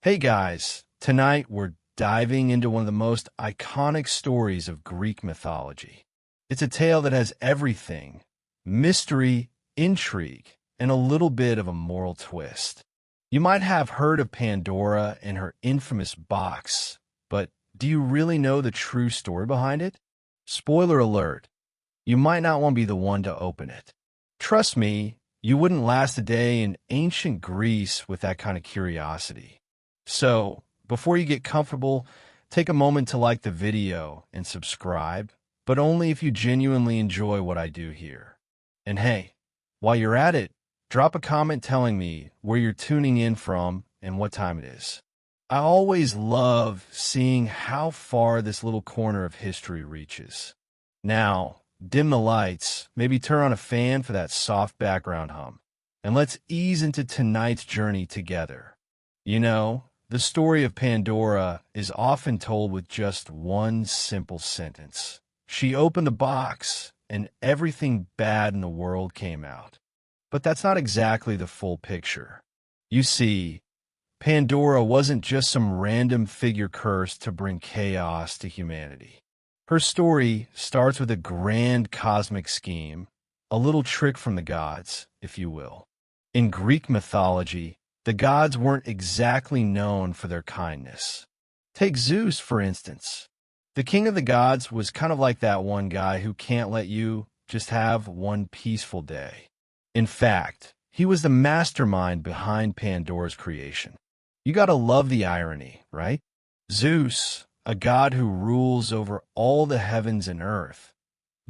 Hey guys, tonight we're diving into one of the most iconic stories of Greek mythology. It's a tale that has everything: mystery, intrigue, and a little bit of a moral twist. You might have heard of Pandora and her infamous box, but do you really know the true story behind it? Spoiler alert, you might not want to be the one to open it. Trust me, you wouldn't last a day in ancient Greece with that kind of curiosity. So, before you get comfortable, take a moment to like the video and subscribe, but only if you genuinely enjoy what I do here. And hey, while you're at it, drop a comment telling me where you're tuning in from and what time it is. I always love seeing how far this little corner of history reaches. Now, dim the lights, maybe turn on a fan for that soft background hum, and let's ease into tonight's journey together. You know, the story of Pandora is often told with just one simple sentence. She opened the box, and everything bad in the world came out. But that's not exactly the full picture. You see, Pandora wasn't just some random figure cursed to bring chaos to humanity. Her story starts with a grand cosmic scheme, a little trick from the gods, if you will. In Greek mythology, the gods weren't exactly known for their kindness. Take Zeus, for instance. The king of the gods was kind of like that one guy who can't let you just have one peaceful day. In fact, he was the mastermind behind Pandora's creation. You gotta love the irony, right? Zeus, a god who rules over all the heavens and earth,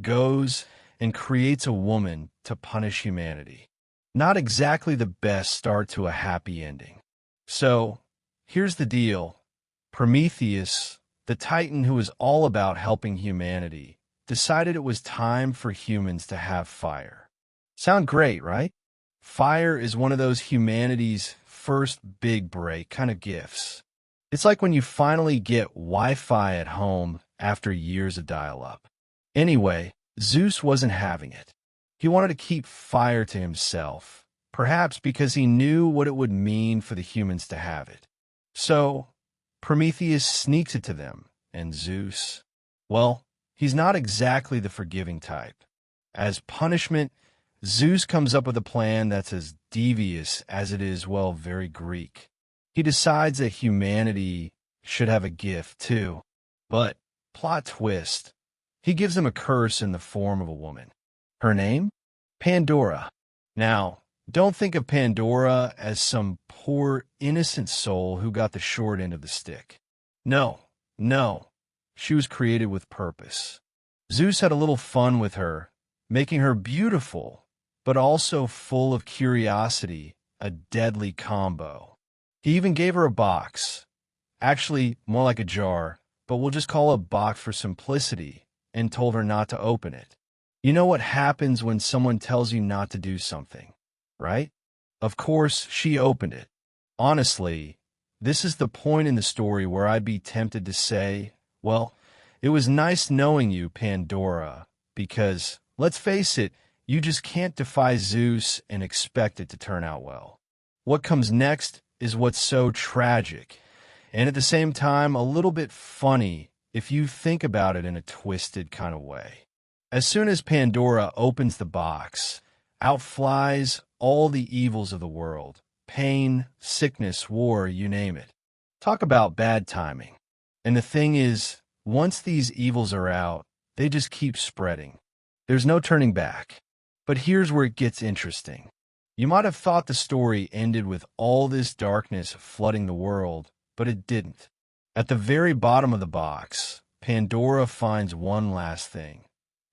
goes and creates a woman to punish humanity. Not exactly the best start to a happy ending. So, here's the deal. Prometheus, the titan who is all about helping humanity, decided it was time for humans to have fire. Sound great, right? Fire is one of those humanity's first big break kind of gifts. It's like when you finally get Wi-Fi at home after years of dial-up. Anyway, Zeus wasn't having it. He wanted to keep fire to himself, perhaps because he knew what it would mean for the humans to have it. So, Prometheus sneaks it to them, and Zeus, well, he's not exactly the forgiving type. As punishment, Zeus comes up with a plan that's as devious as it is, well, very Greek. He decides that humanity should have a gift, too. But, plot twist, he gives them a curse in the form of a woman. Her name? Pandora. Now, don't think of Pandora as some poor, innocent soul who got the short end of the stick. No. She was created with purpose. Zeus had a little fun with her, making her beautiful, but also full of curiosity, a deadly combo. He even gave her a box. Actually, more like a jar, but we'll just call it a box for simplicity, and told her not to open it. You know what happens when someone tells you not to do something, right? Of course, she opened it. Honestly, this is the point in the story where I'd be tempted to say, well, it was nice knowing you, Pandora, because, let's face it, you just can't defy Zeus and expect it to turn out well. What comes next is what's so tragic, and at the same time a little bit funny if you think about it in a twisted kind of way. As soon as Pandora opens the box, out flies all the evils of the world. Pain, sickness, war, you name it. Talk about bad timing. And the thing is, once these evils are out, they just keep spreading. There's no turning back. But here's where it gets interesting. You might have thought the story ended with all this darkness flooding the world, but it didn't. At the very bottom of the box, Pandora finds one last thing: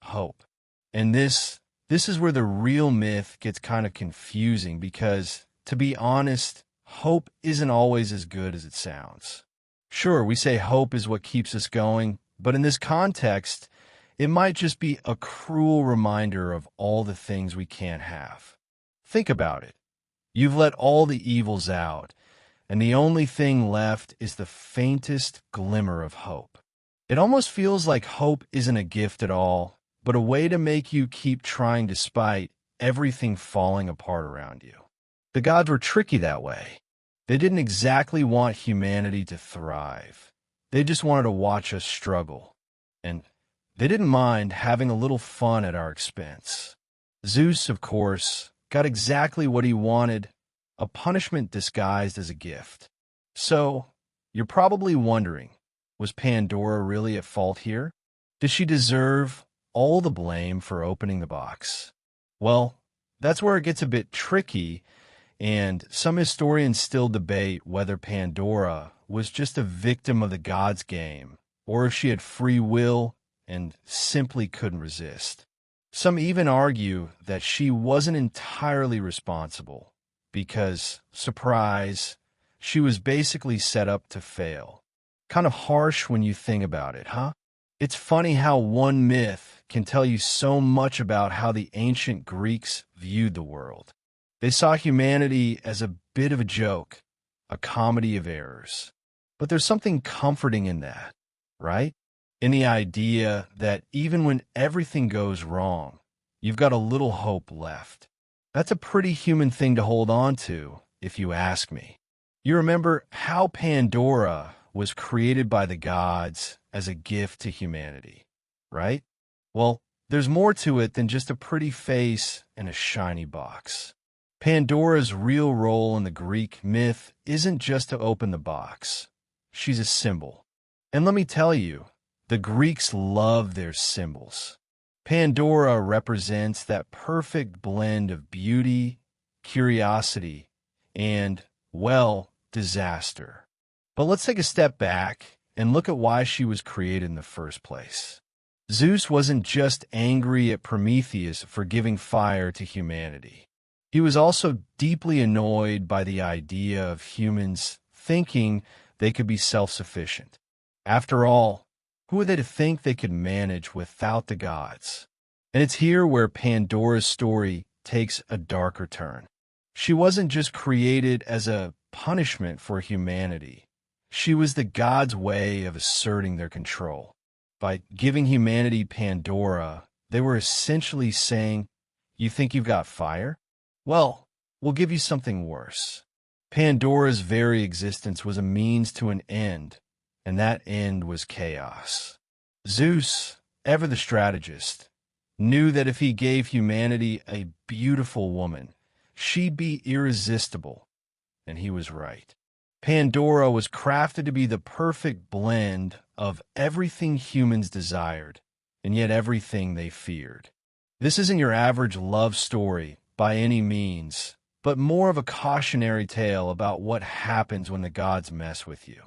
hope. And this is where the real myth gets kind of confusing because, to be honest, hope isn't always as good as it sounds. Sure, we say hope is what keeps us going, but in this context, it might just be a cruel reminder of all the things we can't have. Think about it. You've let all the evils out, and the only thing left is the faintest glimmer of hope. It almost feels like hope isn't a gift at all, but a way to make you keep trying despite everything falling apart around you. The gods were tricky that way. They didn't exactly want humanity to thrive. They just wanted to watch us struggle. And they didn't mind having a little fun at our expense. Zeus, of course, got exactly what he wanted, a punishment disguised as a gift. So, you're probably wondering, was Pandora really at fault here? Does she deserve all the blame for opening the box? Well, that's where it gets a bit tricky, and some historians still debate whether Pandora was just a victim of the gods' game, or if she had free will and simply couldn't resist. Some even argue that she wasn't entirely responsible, because, surprise, she was basically set up to fail. Kind of harsh when you think about it, huh? It's funny how one myth can tell you so much about how the ancient Greeks viewed the world. They saw humanity as a bit of a joke, a comedy of errors. But there's something comforting in that, right? In the idea that even when everything goes wrong, you've got a little hope left. That's a pretty human thing to hold on to, if you ask me. You remember how Pandora was created by the gods as a gift to humanity, right? Well, there's more to it than just a pretty face and a shiny box. Pandora's real role in the Greek myth isn't just to open the box. She's a symbol. And let me tell you, the Greeks love their symbols. Pandora represents that perfect blend of beauty, curiosity, and, well, disaster. But let's take a step back and look at why she was created in the first place. Zeus wasn't just angry at Prometheus for giving fire to humanity. He was also deeply annoyed by the idea of humans thinking they could be self-sufficient. After all, who are they to think they could manage without the gods? And it's here where Pandora's story takes a darker turn. She wasn't just created as a punishment for humanity. She was the gods' way of asserting their control. By giving humanity Pandora, they were essentially saying, "You think you've got fire? Well, we'll give you something worse." Pandora's very existence was a means to an end, and that end was chaos. Zeus, ever the strategist, knew that if he gave humanity a beautiful woman, she'd be irresistible, and he was right. Pandora was crafted to be the perfect blend of everything humans desired, and yet everything they feared. This isn't your average love story by any means, but more of a cautionary tale about what happens when the gods mess with you.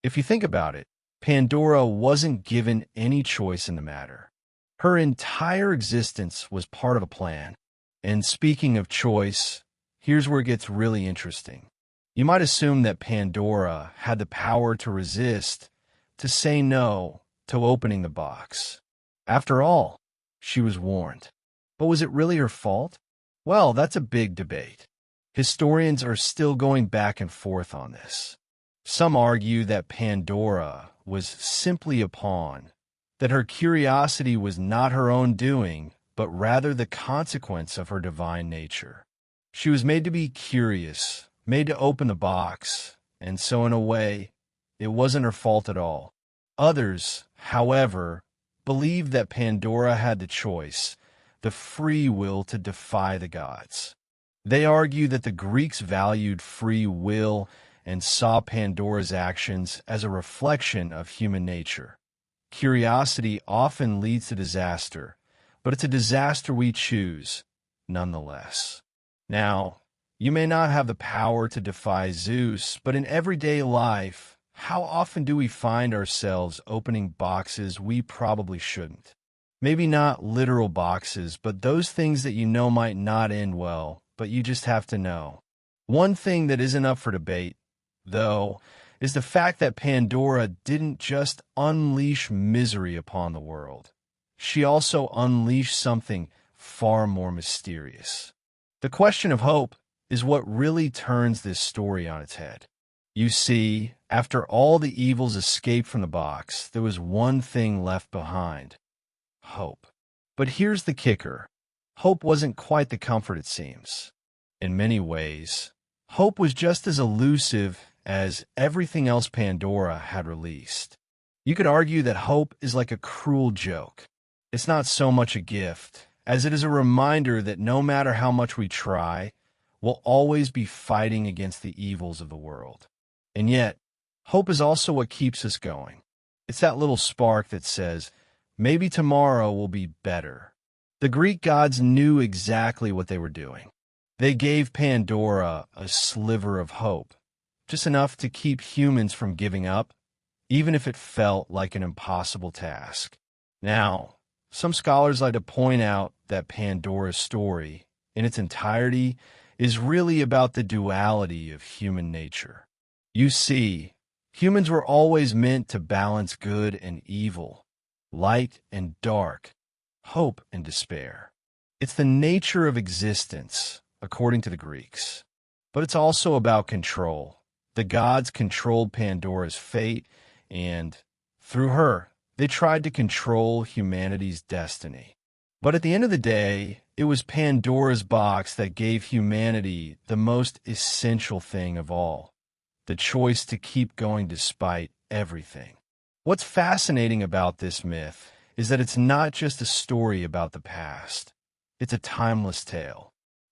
If you think about it, Pandora wasn't given any choice in the matter. Her entire existence was part of a plan. And speaking of choice, here's where it gets really interesting. You might assume that Pandora had the power to resist, to say no to opening the box. After all, she was warned. But was it really her fault? Well, that's a big debate. Historians are still going back and forth on this. Some argue that Pandora was simply a pawn, that her curiosity was not her own doing, but rather the consequence of her divine nature. She was made to be curious, made to open the box, and so in a way, it wasn't her fault at all. Others, however, believe that Pandora had the choice, the free will to defy the gods. They argue that the Greeks valued free will and saw Pandora's actions as a reflection of human nature. Curiosity often leads to disaster, but it's a disaster we choose, nonetheless. Now, you may not have the power to defy Zeus, but in everyday life, how often do we find ourselves opening boxes we probably shouldn't? Maybe not literal boxes, but those things that you know might not end well, but you just have to know. One thing that isn't up for debate, though, is the fact that Pandora didn't just unleash misery upon the world. She also unleashed something far more mysterious. The question of hope is what really turns this story on its head. You see, after all the evils escaped from the box, there was one thing left behind: hope. But here's the kicker. Hope wasn't quite the comfort it seems. In many ways, Hope was just as elusive as everything else Pandora had released. You could argue that hope is like a cruel joke. It's not so much a gift, as it is a reminder that no matter how much we try, we'll always be fighting against the evils of the world. And yet, hope is also what keeps us going. It's that little spark that says, maybe tomorrow will be better. The Greek gods knew exactly what they were doing. They gave Pandora a sliver of hope, just enough to keep humans from giving up, even if it felt like an impossible task. Now, some scholars like to point out that Pandora's story, in its entirety, is really about the duality of human nature. You see, humans were always meant to balance good and evil, light and dark, hope and despair. It's the nature of existence, according to the Greeks. But it's also about control. The gods controlled Pandora's fate, and through her, they tried to control humanity's destiny. But at the end of the day, it was Pandora's box that gave humanity the most essential thing of all, the choice to keep going despite everything. What's fascinating about this myth is that it's not just a story about the past. It's a timeless tale.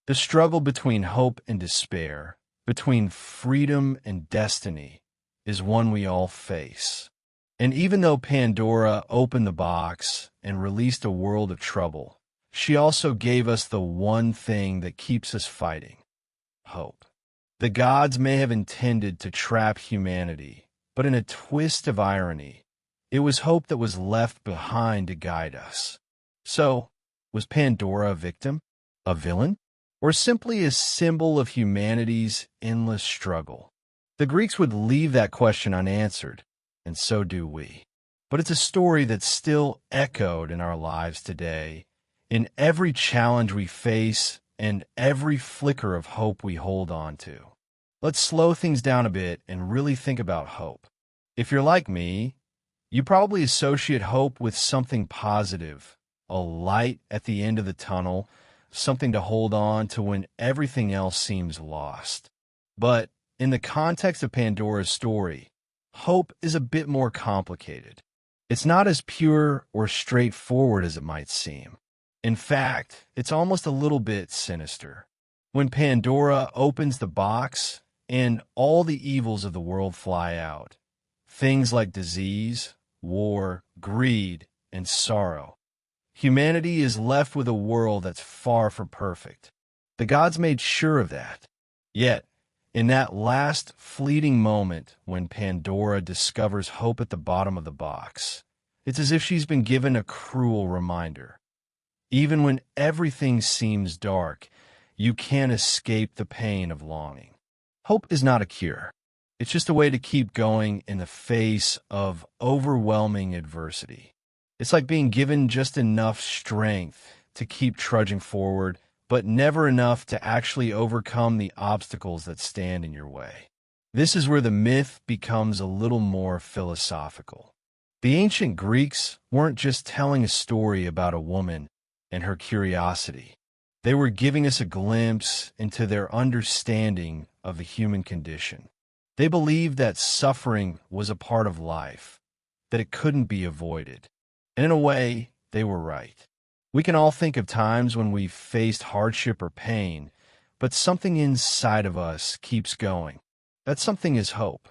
The struggle between hope and despair, between freedom and destiny, is one we all face. And even though Pandora opened the box and released a world of trouble, she also gave us the one thing that keeps us fighting: hope. The gods may have intended to trap humanity, but in a twist of irony, it was hope that was left behind to guide us. So, was Pandora a victim? A villain? Or simply a symbol of humanity's endless struggle? The Greeks would leave that question unanswered, and so do we. But it's a story that's still echoed in our lives today, in every challenge we face and every flicker of hope we hold on to. Let's slow things down a bit and really think about hope. If you're like me, you probably associate hope with something positive, a light at the end of the tunnel, something to hold on to when everything else seems lost. But in the context of Pandora's story, hope is a bit more complicated. It's not as pure or straightforward as it might seem. In fact, it's almost a little bit sinister. When Pandora opens the box and all the evils of the world fly out, things like disease, war, greed, and sorrow, humanity is left with a world that's far from perfect. The gods made sure of that. Yet, in that last fleeting moment when Pandora discovers hope at the bottom of the box, it's as if she's been given a cruel reminder. Even when everything seems dark, you can't escape the pain of longing. Hope is not a cure. It's just a way to keep going in the face of overwhelming adversity. It's like being given just enough strength to keep trudging forward, but never enough to actually overcome the obstacles that stand in your way. This is where the myth becomes a little more philosophical. The ancient Greeks weren't just telling a story about a woman and her curiosity. They were giving us a glimpse into their understanding of the human condition. They believed that suffering was a part of life, that it couldn't be avoided. And in a way, they were right. We can all think of times when we've faced hardship or pain, but something inside of us keeps going. That something is hope.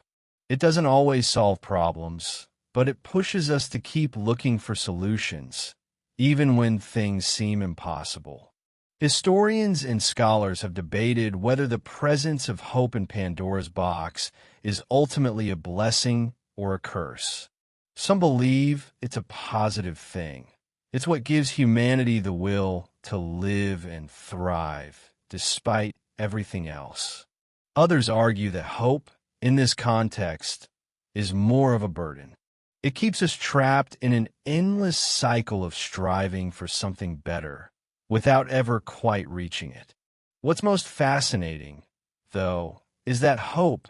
It doesn't always solve problems, but it pushes us to keep looking for solutions, even when things seem impossible. Historians and scholars have debated whether the presence of hope in Pandora's box is ultimately a blessing or a curse. Some believe it's a positive thing. It's what gives humanity the will to live and thrive, despite everything else. Others argue that hope, in this context, is more of a burden. It keeps us trapped in an endless cycle of striving for something better, without ever quite reaching it. What's most fascinating, though, is that hope,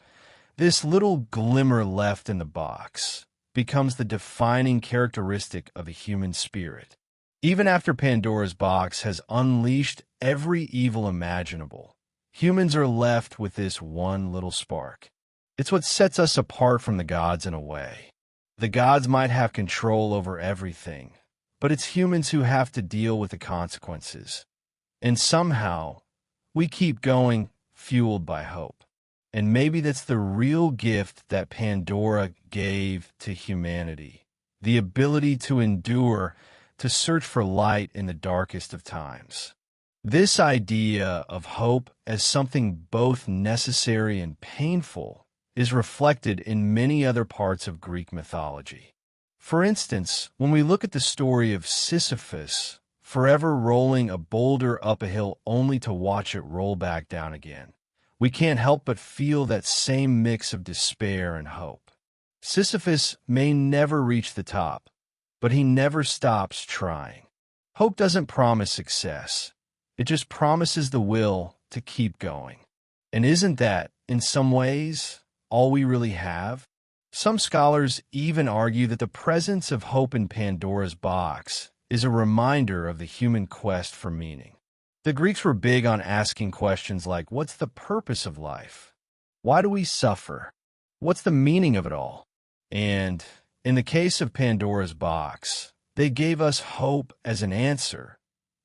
this little glimmer left in the box, becomes the defining characteristic of a human spirit. Even after Pandora's box has unleashed every evil imaginable, humans are left with this one little spark. It's what sets us apart from the gods in a way. The gods might have control over everything, but it's humans who have to deal with the consequences. And somehow, we keep going, fueled by hope. And maybe that's the real gift that Pandora gave to humanity. The ability to endure, to search for light in the darkest of times. This idea of hope as something both necessary and painful is reflected in many other parts of Greek mythology. For instance, when we look at the story of Sisyphus, forever rolling a boulder up a hill only to watch it roll back down again, we can't help but feel that same mix of despair and hope. Sisyphus may never reach the top, but he never stops trying. Hope doesn't promise success. It just promises the will to keep going. And isn't that, in some ways, all we really have? Some scholars even argue that the presence of hope in Pandora's box is a reminder of the human quest for meaning. The Greeks were big on asking questions like, what's the purpose of life? Why do we suffer? What's the meaning of it all? And in the case of Pandora's box, they gave us hope as an answer.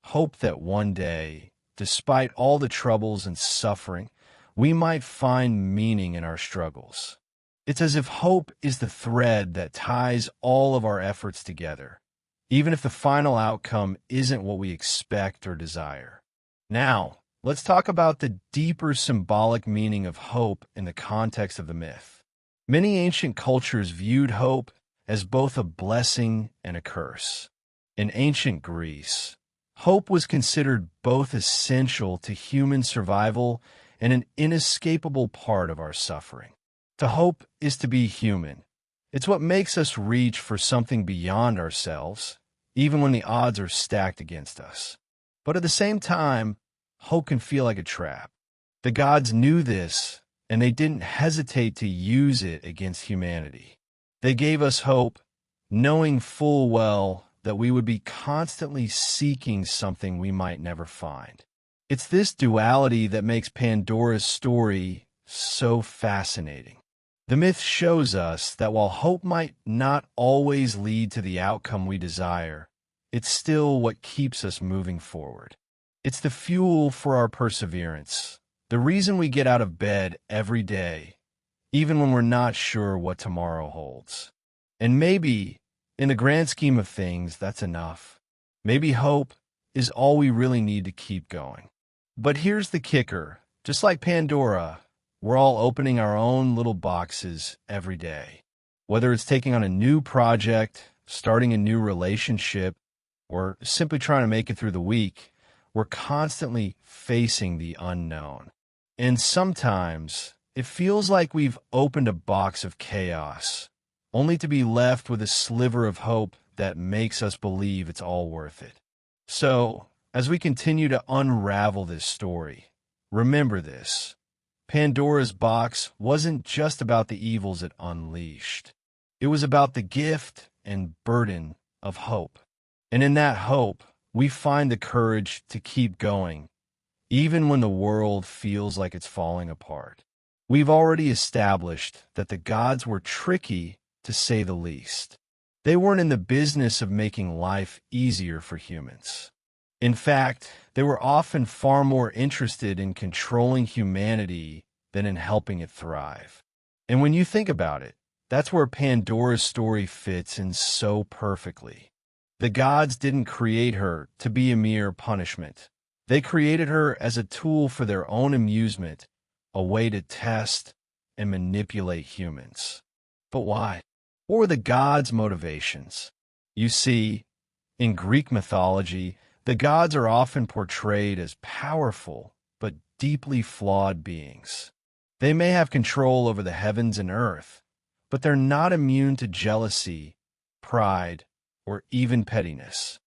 Hope that one day, despite all the troubles and suffering, we might find meaning in our struggles. It's as if hope is the thread that ties all of our efforts together, even if the final outcome isn't what we expect or desire. Now, let's talk about the deeper symbolic meaning of hope in the context of the myth. Many ancient cultures viewed hope as both a blessing and a curse. In ancient Greece, hope was considered both essential to human survival and an inescapable part of our suffering. To hope is to be human. It's what makes us reach for something beyond ourselves, even when the odds are stacked against us. But at the same time, hope can feel like a trap. The gods knew this, and they didn't hesitate to use it against humanity. They gave us hope, knowing full well that we would be constantly seeking something we might never find. It's this duality that makes Pandora's story so fascinating. The myth shows us that while hope might not always lead to the outcome we desire, it's still what keeps us moving forward. It's the fuel for our perseverance, the reason we get out of bed every day, even when we're not sure what tomorrow holds. And maybe, in the grand scheme of things, that's enough. Maybe hope is all we really need to keep going. But here's the kicker. Just like Pandora, we're all opening our own little boxes every day. Whether it's taking on a new project, starting a new relationship, or simply trying to make it through the week, we're constantly facing the unknown. And sometimes it feels like we've opened a box of chaos, only to be left with a sliver of hope that makes us believe it's all worth it. So, as we continue to unravel this story, remember this. Pandora's box wasn't just about the evils it unleashed. It was about the gift and burden of hope. And in that hope, we find the courage to keep going, even when the world feels like it's falling apart. We've already established that the gods were tricky, to say the least. They weren't in the business of making life easier for humans. In fact, they were often far more interested in controlling humanity than in helping it thrive. And when you think about it, that's where Pandora's story fits in so perfectly. The gods didn't create her to be a mere punishment. They created her as a tool for their own amusement, a way to test and manipulate humans. But why? What were the gods' motivations? You see, in Greek mythology, the gods are often portrayed as powerful but deeply flawed beings. They may have control over the heavens and earth, but they're not immune to jealousy, pride, or even pettiness.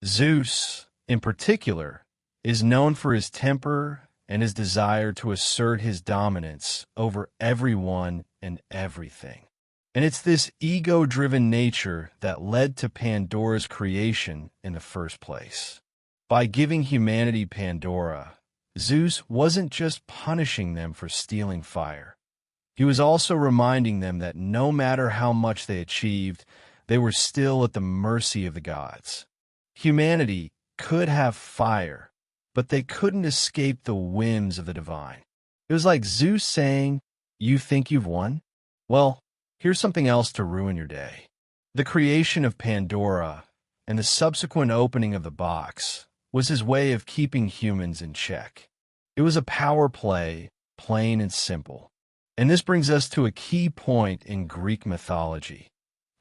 Zeus, in particular, is known for his temper and his desire to assert his dominance over everyone and everything. And it's this ego-driven nature that led to Pandora's creation in the first place. By giving humanity Pandora, Zeus wasn't just punishing them for stealing fire. He was also reminding them that no matter how much they achieved, they were still at the mercy of the gods. Humanity could have fire, but they couldn't escape the whims of the divine. It was like Zeus saying, "You think you've won? Well, here's something else to ruin your day." The creation of Pandora and the subsequent opening of the box was his way of keeping humans in check. It was a power play, plain and simple. And this brings us to a key point in Greek mythology: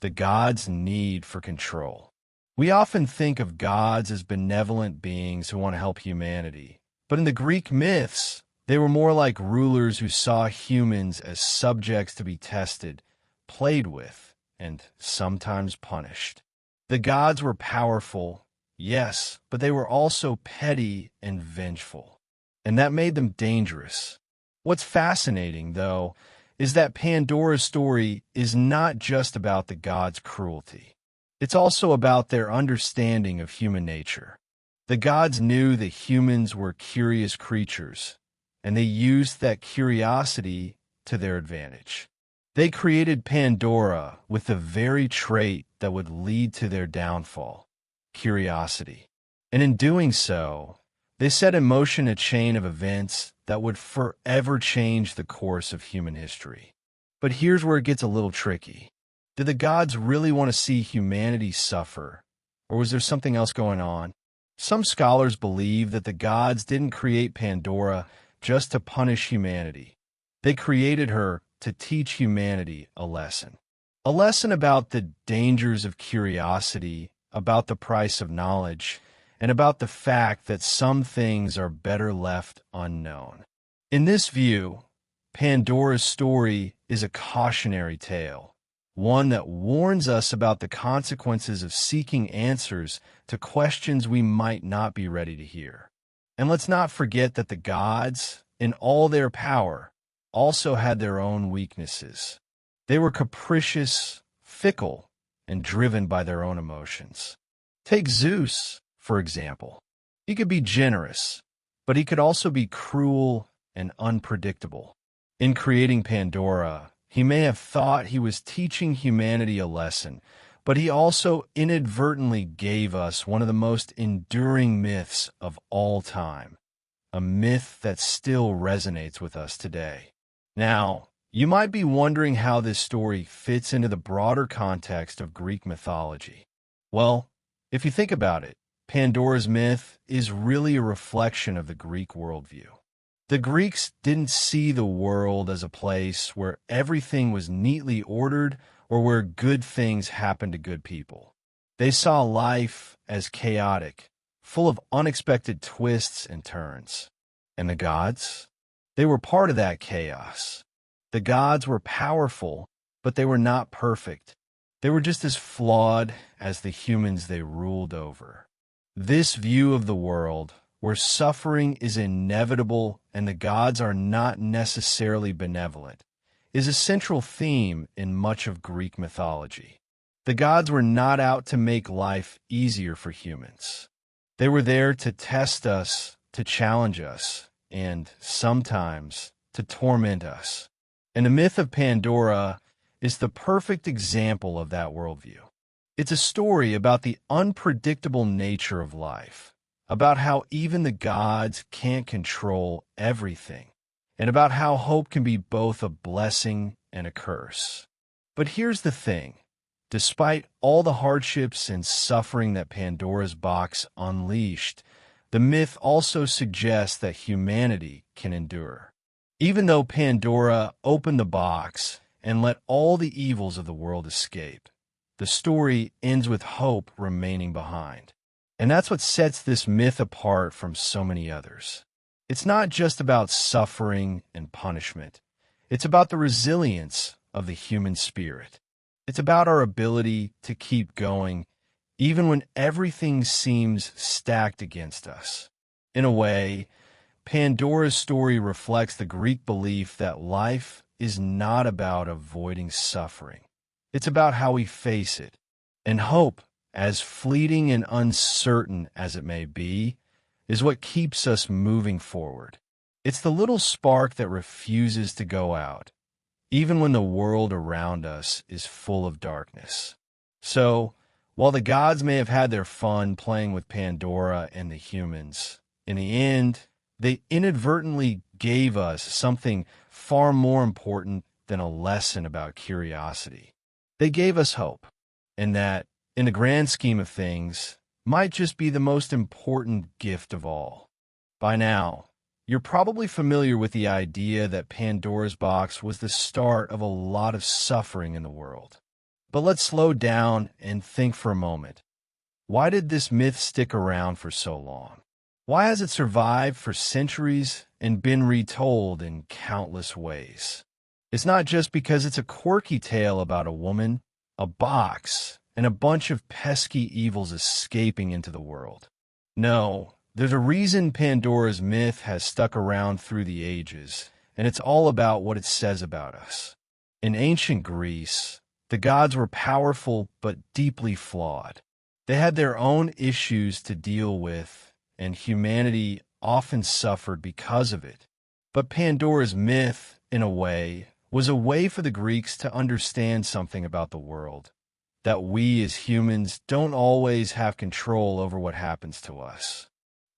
the gods' need for control. We often think of gods as benevolent beings who want to help humanity, but in the Greek myths, they were more like rulers who saw humans as subjects to be tested, played with, and sometimes punished. The gods were powerful, yes, but they were also petty and vengeful, and that made them dangerous. What's fascinating, though, is that Pandora's story is not just about the gods' cruelty. It's also about their understanding of human nature. The gods knew that humans were curious creatures, and they used that curiosity to their advantage. They created Pandora with the very trait that would lead to their downfall: curiosity. And in doing so, they set in motion a chain of events that would forever change the course of human history. But here's where it gets a little tricky. Did the gods really want to see humanity suffer, or was there something else going on? Some scholars believe that the gods didn't create Pandora just to punish humanity. They created her to teach humanity a lesson. A lesson about the dangers of curiosity, about the price of knowledge, and about the fact that some things are better left unknown. In this view, Pandora's story is a cautionary tale, one that warns us about the consequences of seeking answers to questions we might not be ready to hear. And let's not forget that the gods, in all their power, also had their own weaknesses. They were capricious, fickle, and driven by their own emotions. Take Zeus, for example. He could be generous, but he could also be cruel and unpredictable. In creating Pandora, he may have thought he was teaching humanity a lesson, but he also inadvertently gave us one of the most enduring myths of all time, a myth that still resonates with us today. Now, you might be wondering how this story fits into the broader context of Greek mythology. Well, if you think about it, Pandora's myth is really a reflection of the Greek worldview. The Greeks didn't see the world as a place where everything was neatly ordered or where good things happened to good people. They saw life as chaotic, full of unexpected twists and turns. And the gods? They were part of that chaos. The gods were powerful, but they were not perfect. They were just as flawed as the humans they ruled over. This view of the world, where suffering is inevitable and the gods are not necessarily benevolent, is a central theme in much of Greek mythology. The gods were not out to make life easier for humans. They were there to test us, to challenge us, and sometimes to torment us. And the myth of Pandora is the perfect example of that worldview. It's a story about the unpredictable nature of life, about how even the gods can't control everything, and about how hope can be both a blessing and a curse. But here's the thing. Despite all the hardships and suffering that Pandora's box unleashed, the myth also suggests that humanity can endure. Even though Pandora opened the box and let all the evils of the world escape, the story ends with hope remaining behind. And that's what sets this myth apart from so many others. It's not just about suffering and punishment. It's about the resilience of the human spirit. It's about our ability to keep going even when everything seems stacked against us. In a way, Pandora's story reflects the Greek belief that life is not about avoiding suffering. It's about how we face it. And hope, as fleeting and uncertain as it may be, is what keeps us moving forward. It's the little spark that refuses to go out, even when the world around us is full of darkness. So, while the gods may have had their fun playing with Pandora and the humans, in the end, they inadvertently gave us something far more important than a lesson about curiosity. They gave us hope, and that, in the grand scheme of things, might just be the most important gift of all. By now, you're probably familiar with the idea that Pandora's box was the start of a lot of suffering in the world. But let's slow down and think for a moment. Why did this myth stick around for so long? Why has it survived for centuries and been retold in countless ways? It's not just because it's a quirky tale about a woman, a box, and a bunch of pesky evils escaping into the world. No, there's a reason Pandora's myth has stuck around through the ages, and it's all about what it says about us. In ancient Greece, the gods were powerful but deeply flawed. They had their own issues to deal with, and humanity often suffered because of it. But Pandora's myth, in a way, was a way for the Greeks to understand something about the world, that we as humans don't always have control over what happens to us.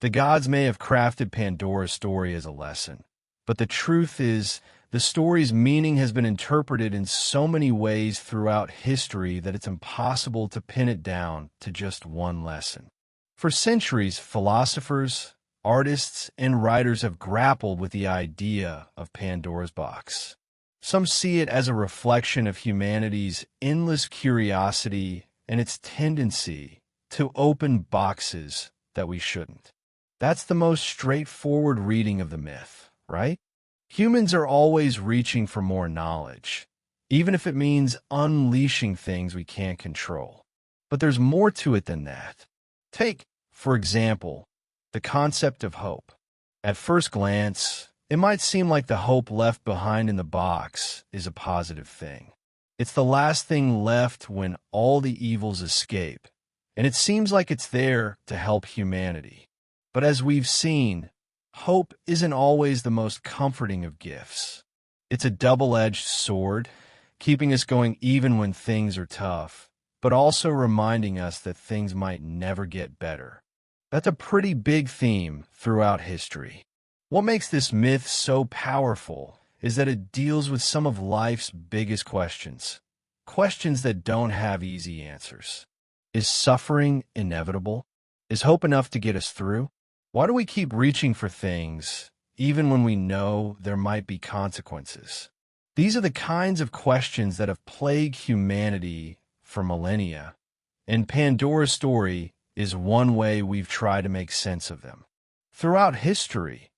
The gods may have crafted Pandora's story as a lesson, but the truth is, the story's meaning has been interpreted in so many ways throughout history that it's impossible to pin it down to just one lesson. For centuries, philosophers, artists, and writers have grappled with the idea of Pandora's box. Some see it as a reflection of humanity's endless curiosity and its tendency to open boxes that we shouldn't. That's the most straightforward reading of the myth, right? Humans are always reaching for more knowledge, even if it means unleashing things we can't control. But there's more to it than that. Take, for example, the concept of hope. At first glance, it might seem like the hope left behind in the box is a positive thing. It's the last thing left when all the evils escape, and it seems like it's there to help humanity. But as we've seen, hope isn't always the most comforting of gifts. It's a double-edged sword, keeping us going even when things are tough, but also reminding us that things might never get better. That's a pretty big theme throughout history. What makes this myth so powerful is that it deals with some of life's biggest questions, questions that don't have easy answers. Is suffering inevitable? Is hope enough to get us through? Why do we keep reaching for things, even when we know there might be consequences? These are the kinds of questions that have plagued humanity for millennia, and Pandora's story is one way we've tried to make sense of them. Throughout history,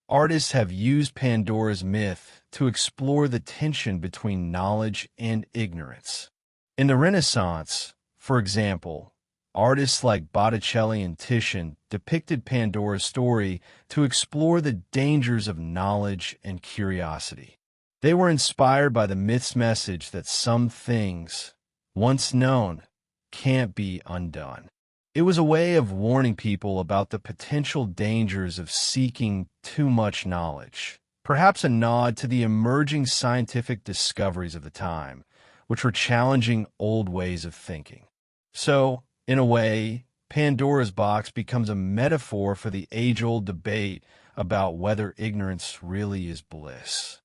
artists have used Pandora's myth to explore the tension between knowledge and ignorance. In the Renaissance, for example, artists like Botticelli and Titian depicted Pandora's story to explore the dangers of knowledge and curiosity. They were inspired by the myth's message that some things, once known, can't be undone. It was a way of warning people about the potential dangers of seeking too much knowledge, perhaps a nod to the emerging scientific discoveries of the time, which were challenging old ways of thinking. So, in a way, Pandora's box becomes a metaphor for the age-old debate about whether ignorance really is bliss.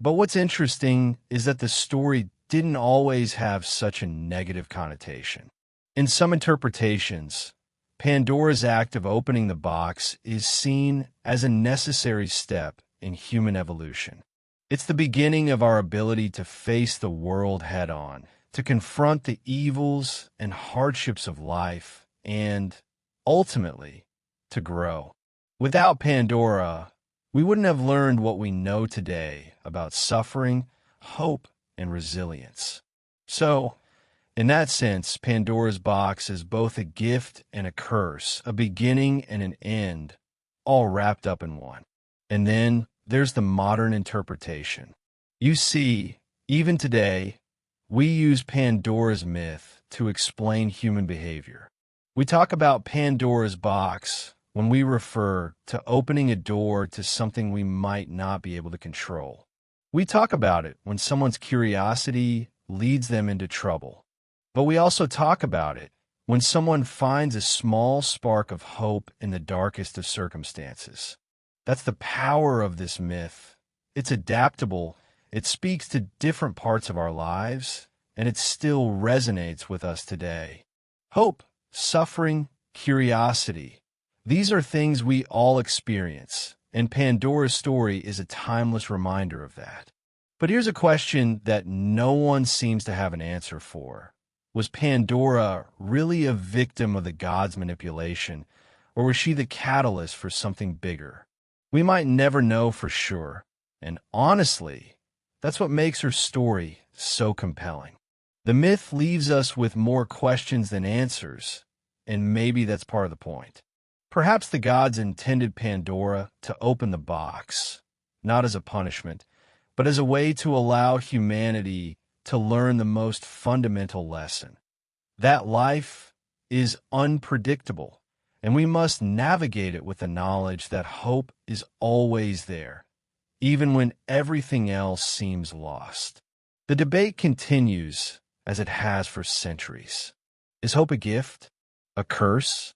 But what's interesting is that the story didn't always have such a negative connotation. In some interpretations, Pandora's act of opening the box is seen as a necessary step in human evolution. It's the beginning of our ability to face the world head-on, to confront the evils and hardships of life, and, ultimately, to grow. Without Pandora, we wouldn't have learned what we know today about suffering, hope, and resilience. So, in that sense, Pandora's box is both a gift and a curse, a beginning and an end, all wrapped up in one. And then there's the modern interpretation. You see, even today, we use Pandora's myth to explain human behavior. We talk about Pandora's box when we refer to opening a door to something we might not be able to control. We talk about it when someone's curiosity leads them into trouble. But we also talk about it when someone finds a small spark of hope in the darkest of circumstances. That's the power of this myth. It's adaptable, it speaks to different parts of our lives, and it still resonates with us today. Hope, suffering, curiosity. These are things we all experience, and Pandora's story is a timeless reminder of that. But here's a question that no one seems to have an answer for. Was Pandora really a victim of the gods' manipulation, or was she the catalyst for something bigger? We might never know for sure, and honestly, that's what makes her story so compelling. The myth leaves us with more questions than answers, and maybe that's part of the point. Perhaps the gods intended Pandora to open the box, not as a punishment, but as a way to allow humanity to learn the most fundamental lesson. That life is unpredictable, and we must navigate it with the knowledge that hope is always there, even when everything else seems lost. The debate continues as it has for centuries. Is hope a gift? A curse?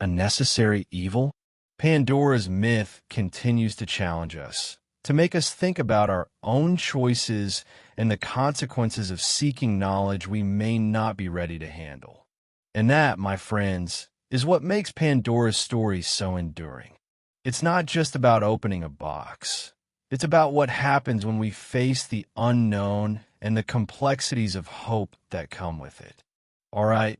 A necessary evil? Pandora's myth continues to challenge us, to make us think about our own choices and the consequences of seeking knowledge we may not be ready to handle. And that, my friends, is what makes Pandora's story so enduring. It's not just about opening a box. It's about what happens when we face the unknown and the complexities of hope that come with it. All right,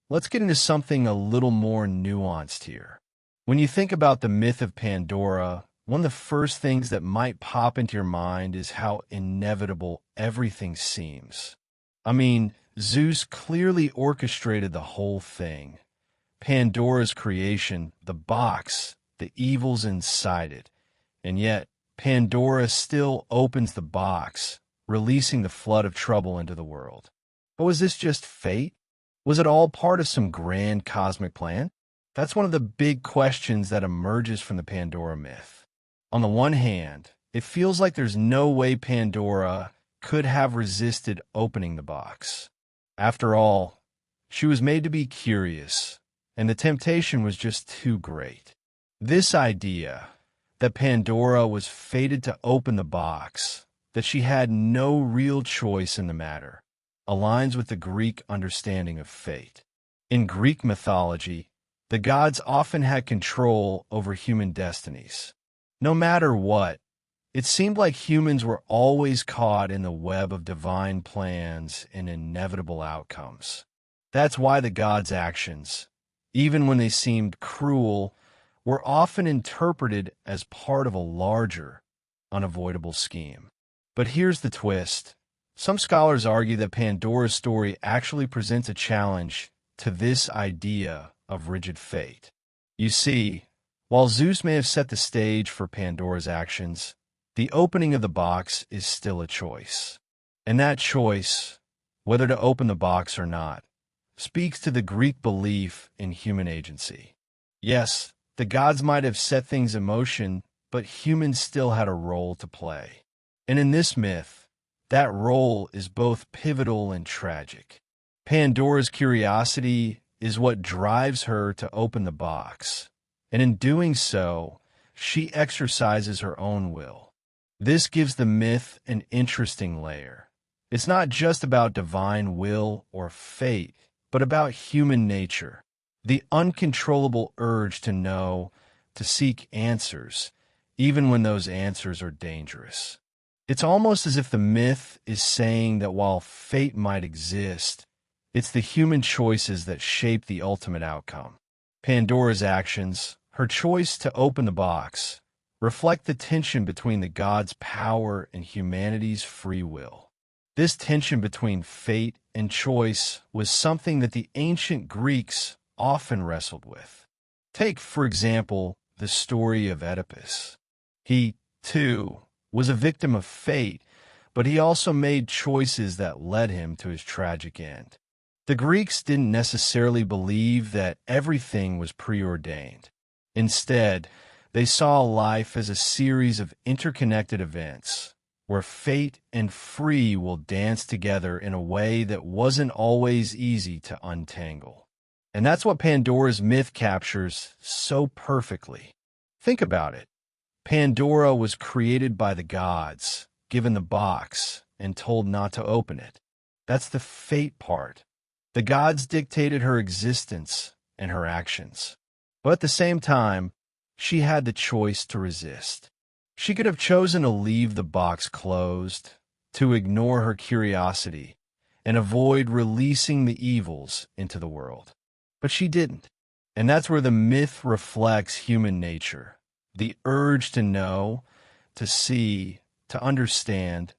let's get into something a little more nuanced here. When you think about the myth of Pandora, one of the first things that might pop into your mind is how inevitable everything seems. I mean, Zeus clearly orchestrated the whole thing. Pandora's creation, the box, the evils inside it. And yet, Pandora still opens the box, releasing the flood of trouble into the world. But was this just fate? Was it all part of some grand cosmic plan? That's one of the big questions that emerges from the Pandora myth. On the one hand, it feels like there's no way Pandora could have resisted opening the box. After all, she was made to be curious, and the temptation was just too great. This idea that Pandora was fated to open the box, that she had no real choice in the matter, aligns with the Greek understanding of fate. In Greek mythology, the gods often had control over human destinies. No matter what, it seemed like humans were always caught in the web of divine plans and inevitable outcomes. That's why the gods' actions, even when they seemed cruel, were often interpreted as part of a larger, unavoidable scheme. But here's the twist. Some scholars argue that Pandora's story actually presents a challenge to this idea of rigid fate. You see, while Zeus may have set the stage for Pandora's actions, the opening of the box is still a choice. And that choice, whether to open the box or not, speaks to the Greek belief in human agency. Yes, the gods might have set things in motion, but humans still had a role to play. And in this myth, that role is both pivotal and tragic. Pandora's curiosity is what drives her to open the box. And in doing so, she exercises her own will. This gives the myth an interesting layer. It's not just about divine will or fate, but about human nature, the uncontrollable urge to know, to seek answers, even when those answers are dangerous. It's almost as if the myth is saying that while fate might exist, it's the human choices that shape the ultimate outcome. Pandora's actions, her choice to open the box, reflect the tension between the gods' power and humanity's free will. This tension between fate and choice was something that the ancient Greeks often wrestled with. Take, for example, the story of Oedipus. He, too, was a victim of fate, but he also made choices that led him to his tragic end. The Greeks didn't necessarily believe that everything was preordained. Instead, they saw life as a series of interconnected events, where fate and free will dance together in a way that wasn't always easy to untangle. And that's what Pandora's myth captures so perfectly. Think about it. Pandora was created by the gods, given the box, and told not to open it. That's the fate part. The gods dictated her existence and her actions. But at the same time, she had the choice to resist. She could have chosen to leave the box closed, to ignore her curiosity, and avoid releasing the evils into the world. But she didn't. And that's where the myth reflects human nature. The urge to know, to see, to understand,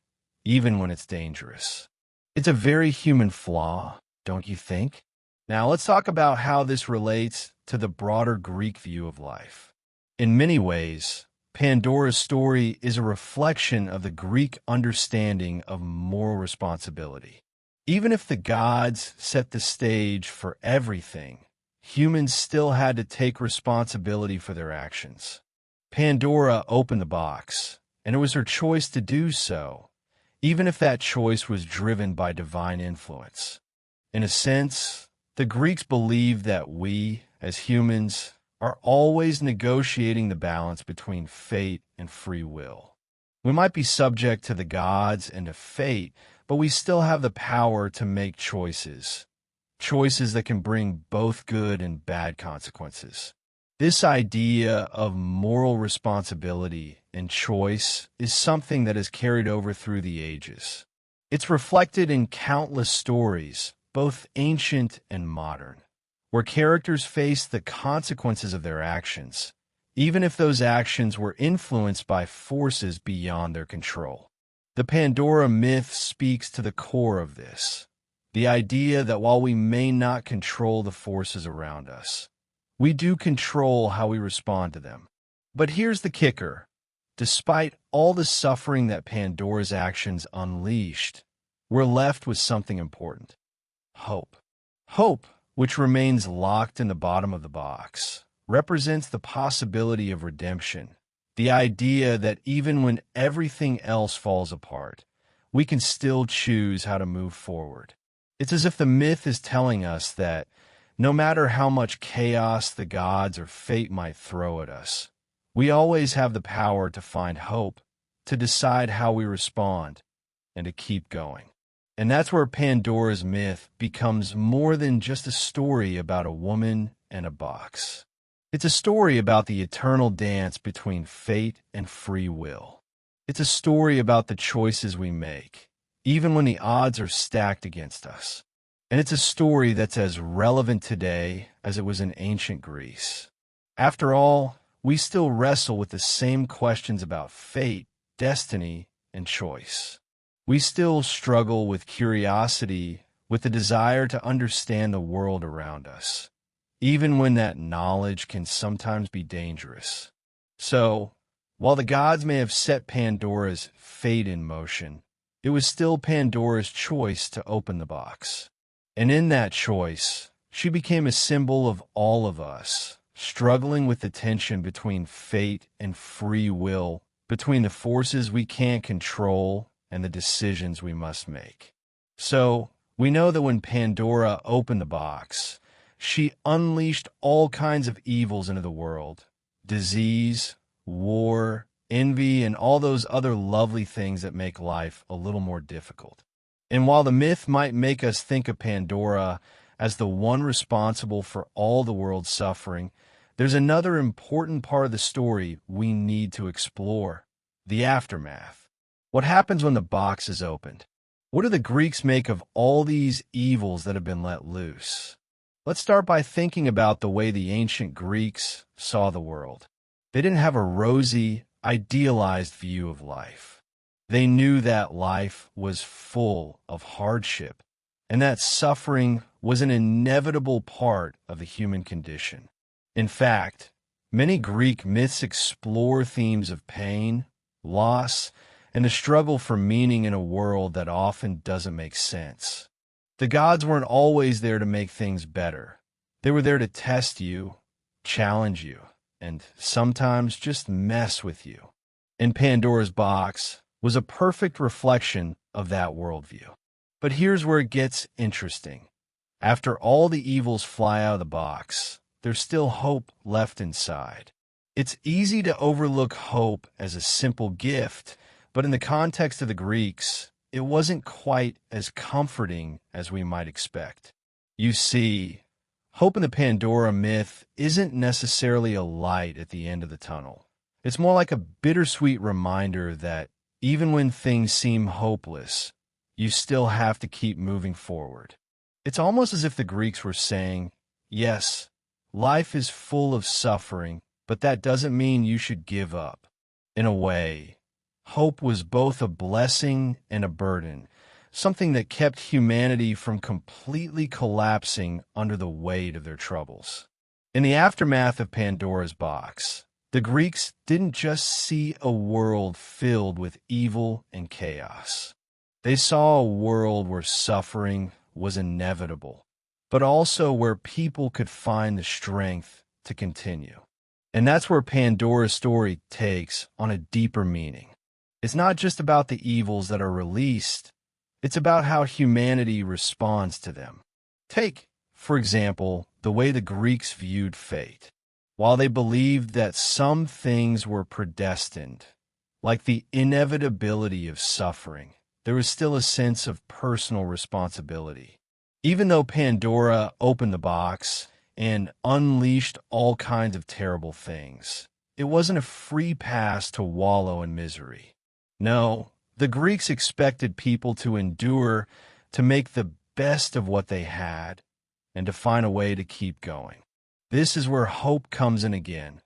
even when it's dangerous. It's a very human flaw, don't you think? Now let's talk about how this relates to the broader Greek view of life. In many ways, Pandora's story is a reflection of the Greek understanding of moral responsibility. Even if the gods set the stage for everything, humans still had to take responsibility for their actions. Pandora opened the box, and it was her choice to do so, even if that choice was driven by divine influence. In a sense, the Greeks believed that we, as humans, are always negotiating the balance between fate and free will. We might be subject to the gods and to fate, but we still have the power to make choices. Choices that can bring both good and bad consequences. This idea of moral responsibility and choice is something that is carried over through the ages. It's reflected in countless stories, both ancient and modern, where characters face the consequences of their actions, even if those actions were influenced by forces beyond their control. The Pandora myth speaks to the core of this, the idea that while we may not control the forces around us, we do control how we respond to them. But here's the kicker. Despite all the suffering that Pandora's actions unleashed, we're left with something important. Hope. Hope, which remains locked in the bottom of the box, represents the possibility of redemption, the idea that even when everything else falls apart, we can still choose how to move forward. It's as if the myth is telling us that no matter how much chaos the gods or fate might throw at us, we always have the power to find hope, to decide how we respond, and to keep going. And that's where Pandora's myth becomes more than just a story about a woman and a box. It's a story about the eternal dance between fate and free will. It's a story about the choices we make, even when the odds are stacked against us. And it's a story that's as relevant today as it was in ancient Greece. After all, we still wrestle with the same questions about fate, destiny, and choice. We still struggle with curiosity, with the desire to understand the world around us, even when that knowledge can sometimes be dangerous. So, while the gods may have set Pandora's fate in motion, it was still Pandora's choice to open the box. And in that choice, she became a symbol of all of us, struggling with the tension between fate and free will, between the forces we can't control and the decisions we must make. So, we know that when Pandora opened the box, she unleashed all kinds of evils into the world. Disease, war, envy, and all those other lovely things that make life a little more difficult. And while the myth might make us think of Pandora as the one responsible for all the world's suffering, there's another important part of the story we need to explore: the aftermath. What happens when the box is opened? What do the Greeks make of all these evils that have been let loose? Let's start by thinking about the way the ancient Greeks saw the world. They didn't have a rosy, idealized view of life. They knew that life was full of hardship, and that suffering was an inevitable part of the human condition. In fact, many Greek myths explore themes of pain, loss, and the struggle for meaning in a world that often doesn't make sense. The gods weren't always there to make things better. They were there to test you, challenge you, and sometimes just mess with you. And Pandora's box was a perfect reflection of that worldview. But here's where it gets interesting. After all the evils fly out of the box, there's still hope left inside. It's easy to overlook hope as a simple gift, but in the context of the Greeks, it wasn't quite as comforting as we might expect. You see, hope in the Pandora myth isn't necessarily a light at the end of the tunnel. It's more like a bittersweet reminder that even when things seem hopeless, you still have to keep moving forward. It's almost as if the Greeks were saying, yes, life is full of suffering, but that doesn't mean you should give up. In a way, hope was both a blessing and a burden, something that kept humanity from completely collapsing under the weight of their troubles. In the aftermath of Pandora's box, the Greeks didn't just see a world filled with evil and chaos. They saw a world where suffering was inevitable, but also where people could find the strength to continue. And that's where Pandora's story takes on a deeper meaning. It's not just about the evils that are released, it's about how humanity responds to them. Take, for example, the way the Greeks viewed fate. While they believed that some things were predestined, like the inevitability of suffering, there was still a sense of personal responsibility. Even though Pandora opened the box and unleashed all kinds of terrible things, it wasn't a free pass to wallow in misery. No, the Greeks expected people to endure, to make the best of what they had, and to find a way to keep going. This is where hope comes in again.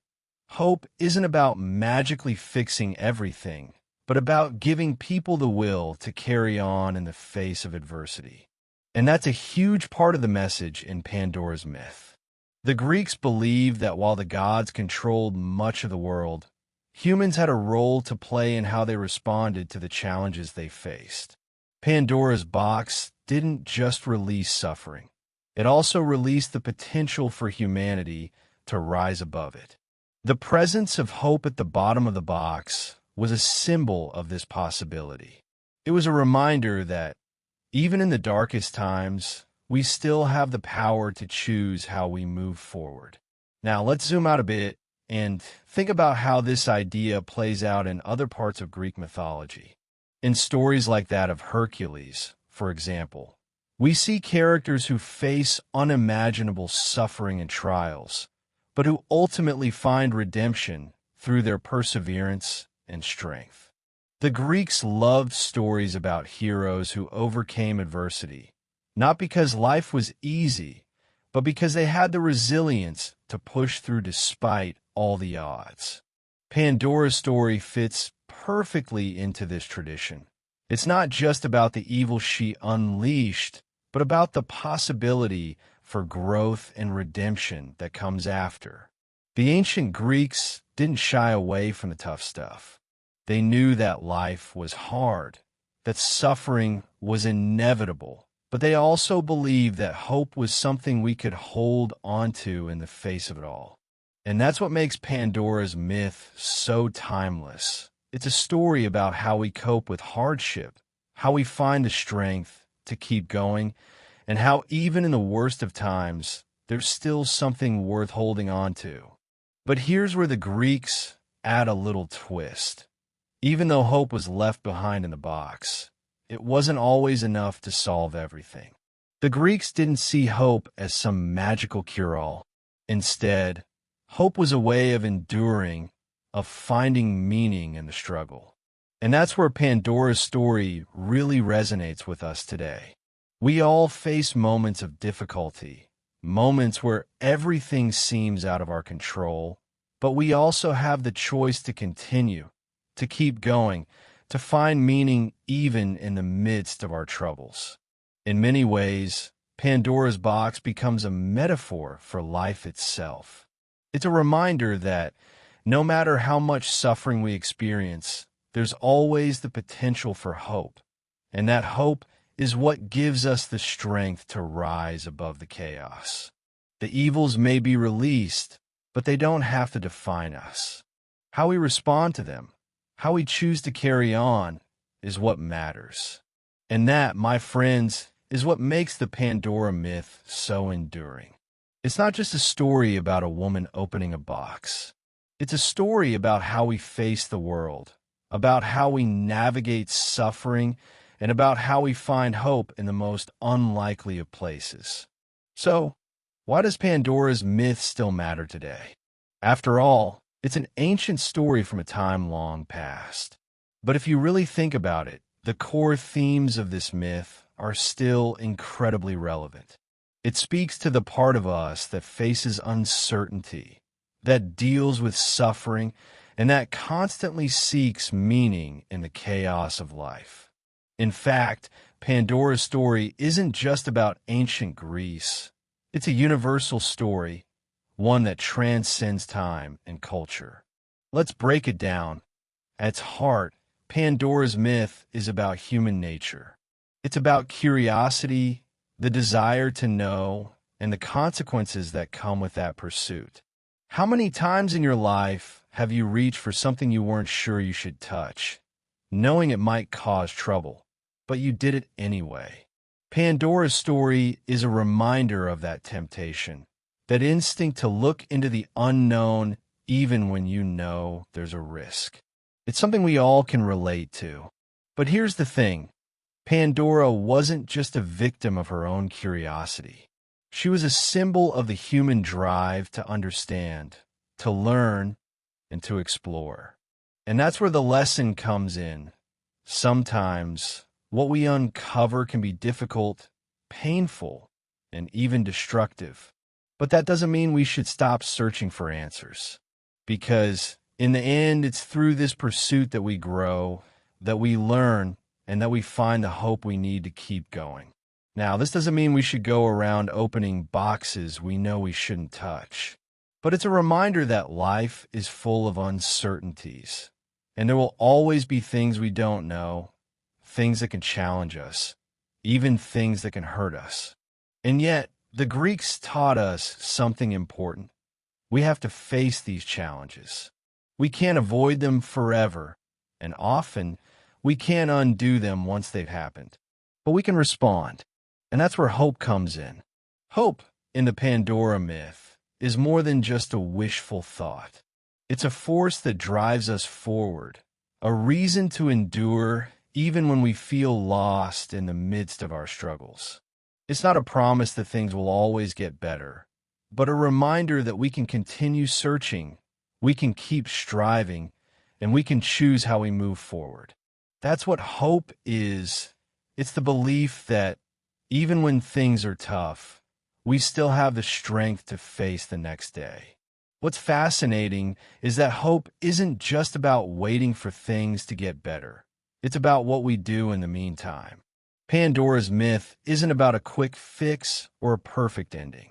Hope isn't about magically fixing everything, but about giving people the will to carry on in the face of adversity. And that's a huge part of the message in Pandora's myth. The Greeks believed that while the gods controlled much of the world, humans had a role to play in how they responded to the challenges they faced. Pandora's box didn't just release suffering. It also released the potential for humanity to rise above it. The presence of hope at the bottom of the box was a symbol of this possibility. It was a reminder that, even in the darkest times, we still have the power to choose how we move forward. Now, let's zoom out a bit and think about how this idea plays out in other parts of Greek mythology. In stories like that of Hercules, for example, we see characters who face unimaginable suffering and trials, but who ultimately find redemption through their perseverance and strength. The Greeks loved stories about heroes who overcame adversity, not because life was easy, but because they had the resilience to push through despite all the odds. Pandora's story fits perfectly into this tradition. It's not just about the evil she unleashed, but about the possibility for growth and redemption that comes after. The ancient Greeks didn't shy away from the tough stuff. They knew that life was hard, that suffering was inevitable, but they also believed that hope was something we could hold onto in the face of it all. And that's what makes Pandora's myth so timeless. It's a story about how we cope with hardship, how we find the strength to keep going, and how even in the worst of times, there's still something worth holding on to. But here's where the Greeks add a little twist. Even though hope was left behind in the box, it wasn't always enough to solve everything. The Greeks didn't see hope as some magical cure-all. Instead, hope was a way of enduring, of finding meaning in the struggle. And that's where Pandora's story really resonates with us today. We all face moments of difficulty, moments where everything seems out of our control, but we also have the choice to continue, to keep going, to find meaning even in the midst of our troubles. In many ways, Pandora's box becomes a metaphor for life itself. It's a reminder that no matter how much suffering we experience, there's always the potential for hope, and that hope is what gives us the strength to rise above the chaos. The evils may be released, but they don't have to define us. How we respond to them, how we choose to carry on, is what matters. And that, my friends, is what makes the Pandora myth so enduring. It's not just a story about a woman opening a box. It's a story about how we face the world, about how we navigate suffering, and about how we find hope in the most unlikely of places. So, why does Pandora's myth still matter today? After all, it's an ancient story from a time long past. But if you really think about it, the core themes of this myth are still incredibly relevant. It speaks to the part of us that faces uncertainty, that deals with suffering, and that constantly seeks meaning in the chaos of life. In fact, Pandora's story isn't just about ancient Greece. It's a universal story, one that transcends time and culture. Let's break it down. At its heart, Pandora's myth is about human nature. It's about curiosity, the desire to know, and the consequences that come with that pursuit. How many times in your life have you reached for something you weren't sure you should touch, knowing it might cause trouble, but you did it anyway? Pandora's story is a reminder of that temptation, that instinct to look into the unknown even when you know there's a risk. It's something we all can relate to. But here's the thing. Pandora wasn't just a victim of her own curiosity. She was a symbol of the human drive to understand, to learn, and to explore. And that's where the lesson comes in. Sometimes, what we uncover can be difficult, painful, and even destructive. But that doesn't mean we should stop searching for answers. Because, in the end, it's through this pursuit that we grow, that we learn, and that we find the hope we need to keep going. Now, this doesn't mean we should go around opening boxes we know we shouldn't touch. But it's a reminder that life is full of uncertainties. And there will always be things we don't know, things that can challenge us, even things that can hurt us. And yet, the Greeks taught us something important. We have to face these challenges. We can't avoid them forever, and often, we can't undo them once they've happened. But we can respond. And that's where hope comes in. Hope, in the Pandora myth, is more than just a wishful thought. It's a force that drives us forward, a reason to endure even when we feel lost in the midst of our struggles. It's not a promise that things will always get better, but a reminder that we can continue searching, we can keep striving, and we can choose how we move forward. That's what hope is. It's the belief that even when things are tough, we still have the strength to face the next day. What's fascinating is that hope isn't just about waiting for things to get better. It's about what we do in the meantime. Pandora's myth isn't about a quick fix or a perfect ending.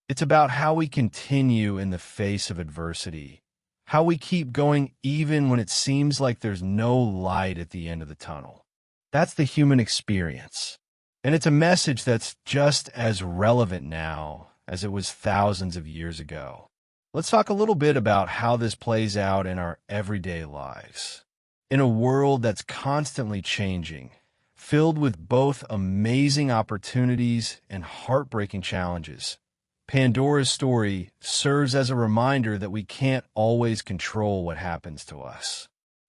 It's about how we continue in the face of adversity, how we keep going even when it seems like there's no light at the end of the tunnel. That's the human experience. And it's a message that's just as relevant now as it was thousands of years ago. Let's talk a little bit about how this plays out in our everyday lives. In a world that's constantly changing, filled with both amazing opportunities and heartbreaking challenges, Pandora's story serves as a reminder that we can't always control what happens to us.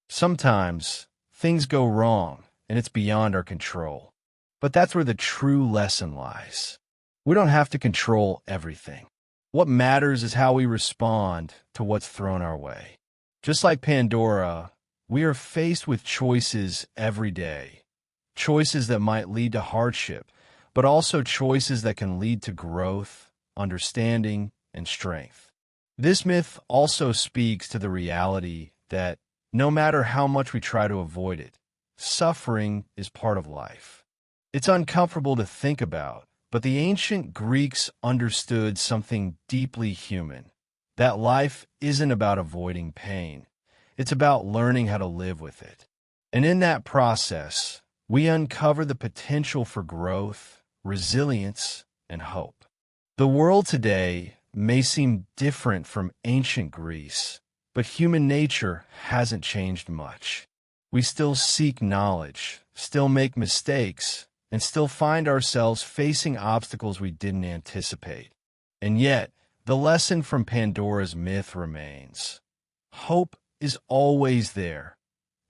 Sometimes, things go wrong, and it's beyond our control. But that's where the true lesson lies. We don't have to control everything. What matters is how we respond to what's thrown our way. Just like Pandora, we are faced with choices every day. Choices that might lead to hardship, but also choices that can lead to growth, understanding, and strength. This myth also speaks to the reality that no matter how much we try to avoid it, suffering is part of life. It's uncomfortable to think about, but the ancient Greeks understood something deeply human, that life isn't about avoiding pain. It's about learning how to live with it. And in that process, we uncover the potential for growth, resilience, and hope. The world today may seem different from ancient Greece, but human nature hasn't changed much. We still seek knowledge, still make mistakes, and still find ourselves facing obstacles we didn't anticipate. And yet, the lesson from Pandora's myth remains. Hope is always there,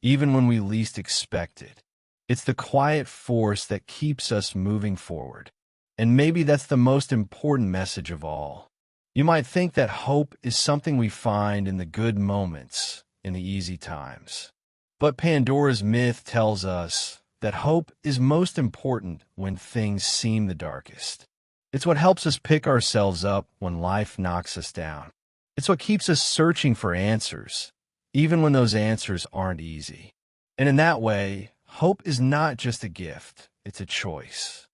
even when we least expect it. It's the quiet force that keeps us moving forward. And maybe that's the most important message of all. You might think that hope is something we find in the good moments, in the easy times. But Pandora's myth tells us that hope is most important when things seem the darkest. It's what helps us pick ourselves up when life knocks us down. It's what keeps us searching for answers, even when those answers aren't easy. And in that way, hope is not just a gift, it's a choice.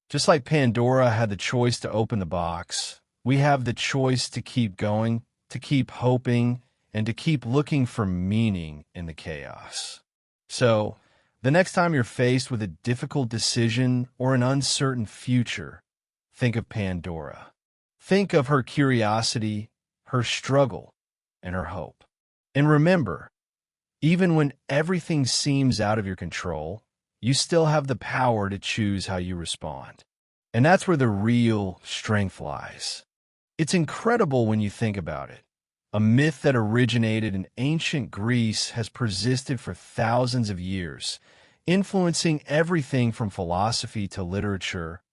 Just like Pandora had the choice to open the box, we have the choice to keep going, to keep hoping, and to keep looking for meaning in the chaos. So, the next time you're faced with a difficult decision or an uncertain future, think of Pandora. Think of her curiosity, her struggle, and her hope. And remember, even when everything seems out of your control, you still have the power to choose how you respond. And that's where the real strength lies. It's incredible when you think about it. A myth that originated in ancient Greece has persisted for thousands of years, influencing everything from philosophy to literature,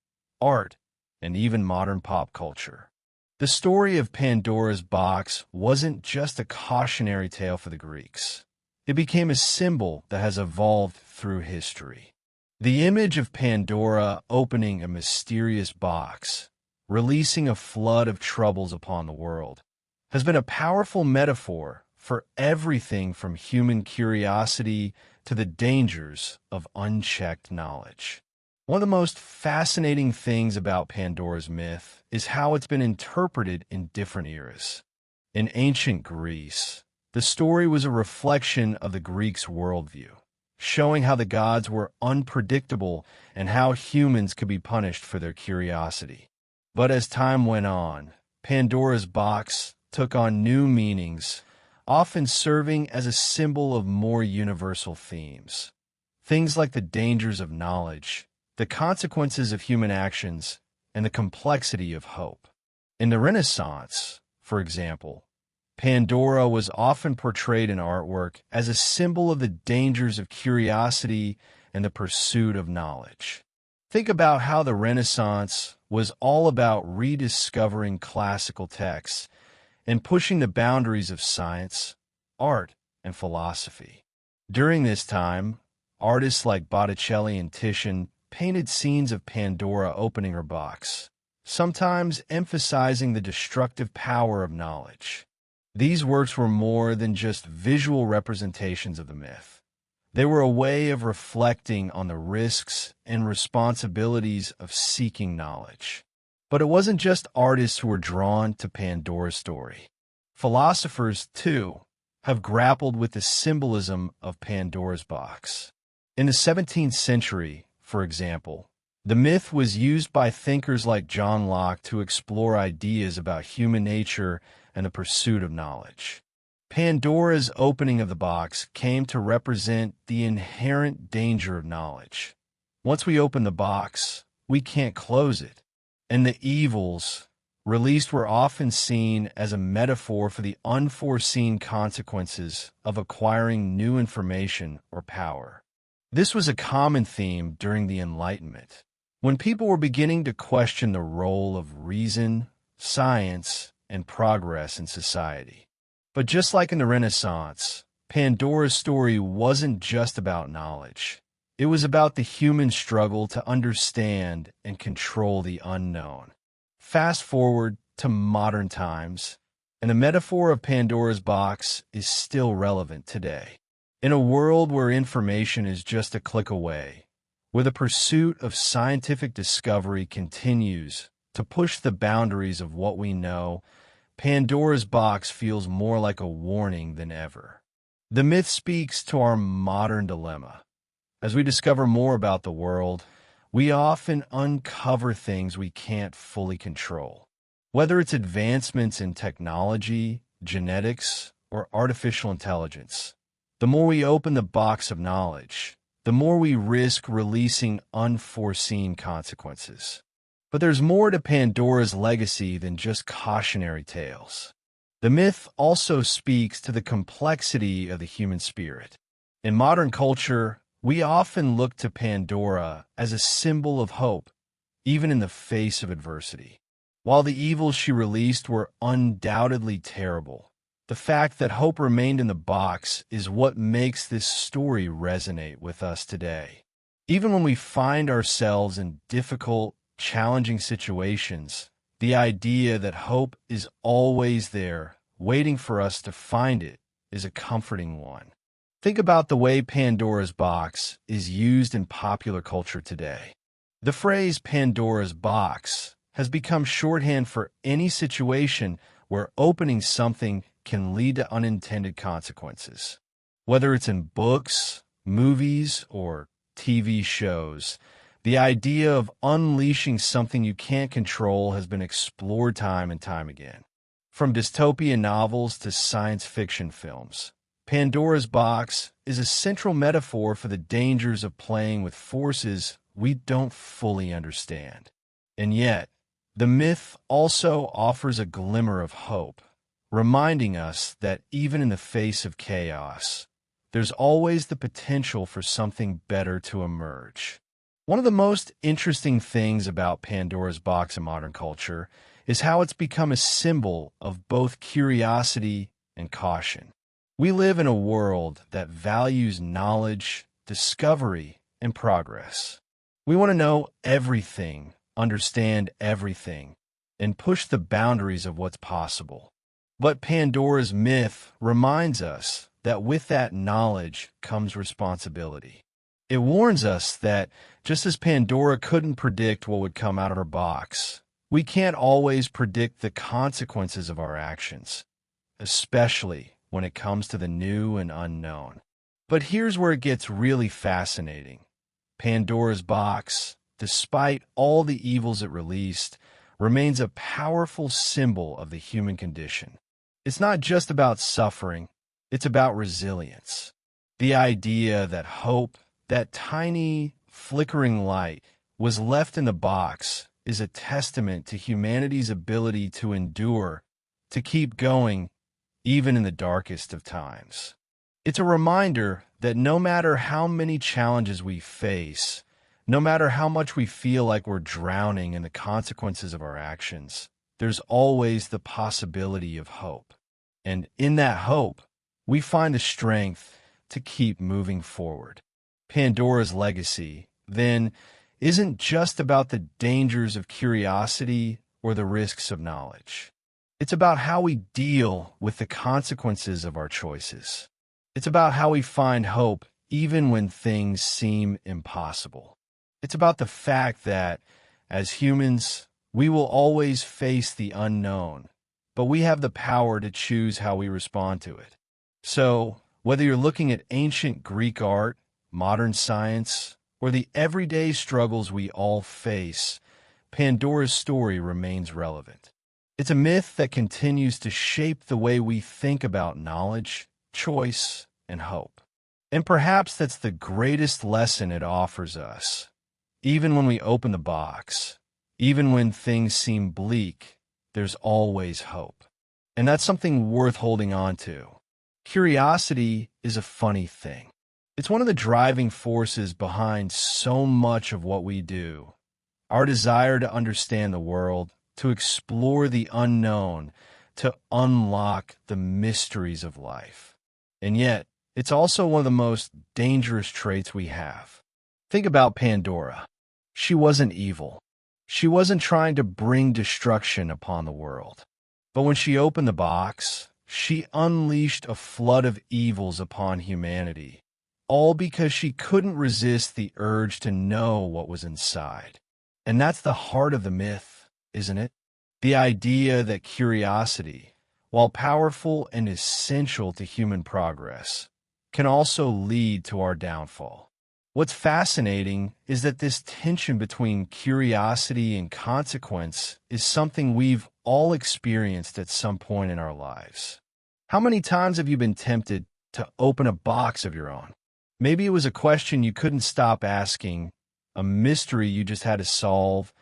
art, and even modern pop culture. The story of Pandora's box wasn't just a cautionary tale for the Greeks. It became a symbol that has evolved through history. The image of Pandora opening a mysterious box, releasing a flood of troubles upon the world, has been a powerful metaphor for everything from human curiosity to the dangers of unchecked knowledge. One of the most fascinating things about Pandora's myth is how it's been interpreted in different eras. In ancient Greece, the story was a reflection of the Greeks' worldview, showing how the gods were unpredictable and how humans could be punished for their curiosity. But as time went on, Pandora's box took on new meanings, often serving as a symbol of more universal themes. Things like the dangers of knowledge, the consequences of human actions, and the complexity of hope. In the Renaissance, for example, Pandora was often portrayed in artwork as a symbol of the dangers of curiosity and the pursuit of knowledge. Think about how the Renaissance was all about rediscovering classical texts and pushing the boundaries of science, art, and philosophy. During this time, artists like Botticelli and Titian painted scenes of Pandora opening her box, sometimes emphasizing the destructive power of knowledge. These works were more than just visual representations of the myth. They were a way of reflecting on the risks and responsibilities of seeking knowledge. But it wasn't just artists who were drawn to Pandora's story. Philosophers, too, have grappled with the symbolism of Pandora's box. In the 17th century, for example, the myth was used by thinkers like John Locke to explore ideas about human nature and the pursuit of knowledge. Pandora's opening of the box came to represent the inherent danger of knowledge. Once we open the box, we can't close it. And the evils released were often seen as a metaphor for the unforeseen consequences of acquiring new information or power. This was a common theme during the Enlightenment, when people were beginning to question the role of reason, science, and progress in society. But just like in the Renaissance, Pandora's story wasn't just about knowledge. It was about the human struggle to understand and control the unknown. Fast forward to modern times, and the metaphor of Pandora's box is still relevant today. In a world where information is just a click away, where the pursuit of scientific discovery continues to push the boundaries of what we know, Pandora's box feels more like a warning than ever. The myth speaks to our modern dilemma. As we discover more about the world, we often uncover things we can't fully control. Whether it's advancements in technology, genetics, or artificial intelligence, the more we open the box of knowledge, the more we risk releasing unforeseen consequences. But there's more to Pandora's legacy than just cautionary tales. The myth also speaks to the complexity of the human spirit. In modern culture, we often look to Pandora as a symbol of hope, even in the face of adversity. While the evils she released were undoubtedly terrible, the fact that hope remained in the box is what makes this story resonate with us today. Even when we find ourselves in difficult, challenging situations, the idea that hope is always there, waiting for us to find it, is a comforting one. Think about the way Pandora's box is used in popular culture today. The phrase Pandora's box has become shorthand for any situation where opening something can lead to unintended consequences. Whether it's in books, movies, or TV shows, the idea of unleashing something you can't control has been explored time and time again. From dystopian novels to science fiction films, Pandora's box is a central metaphor for the dangers of playing with forces we don't fully understand. And yet, the myth also offers a glimmer of hope, reminding us that even in the face of chaos, there's always the potential for something better to emerge. One of the most interesting things about Pandora's box in modern culture is how it's become a symbol of both curiosity and caution. We live in a world that values knowledge, discovery, and progress. We want to know everything, understand everything, and push the boundaries of what's possible. But Pandora's myth reminds us that with that knowledge comes responsibility. It warns us that just as Pandora couldn't predict what would come out of her box, we can't always predict the consequences of our actions, especially when it comes to the new and unknown. But here's where it gets really fascinating. Pandora's box, despite all the evils it released, remains a powerful symbol of the human condition. It's not just about suffering, it's about resilience. The idea that hope, that tiny, flickering light, was left in the box is a testament to humanity's ability to endure, to keep going, even in the darkest of times. It's a reminder that no matter how many challenges we face, no matter how much we feel like we're drowning in the consequences of our actions, there's always the possibility of hope. And in that hope, we find the strength to keep moving forward. Pandora's legacy, then, isn't just about the dangers of curiosity or the risks of knowledge. It's about how we deal with the consequences of our choices. It's about how we find hope even when things seem impossible. It's about the fact that, as humans, we will always face the unknown, but we have the power to choose how we respond to it. So, whether you're looking at ancient Greek art, modern science, or the everyday struggles we all face, Pandora's story remains relevant. It's a myth that continues to shape the way we think about knowledge, choice, and hope. And perhaps that's the greatest lesson it offers us. Even when we open the box, even when things seem bleak, there's always hope. And that's something worth holding on to. Curiosity is a funny thing. It's one of the driving forces behind so much of what we do. Our desire to understand the world, to explore the unknown, to unlock the mysteries of life. And yet, it's also one of the most dangerous traits we have. Think about Pandora. She wasn't evil. She wasn't trying to bring destruction upon the world. But when she opened the box, she unleashed a flood of evils upon humanity, all because she couldn't resist the urge to know what was inside. And that's the heart of the myth, isn't it? The idea that curiosity, while powerful and essential to human progress, can also lead to our downfall. What's fascinating is that this tension between curiosity and consequence is something we've all experienced at some point in our lives. How many times have you been tempted to open a box of your own? Maybe it was a question you couldn't stop asking, a mystery you just had to solve,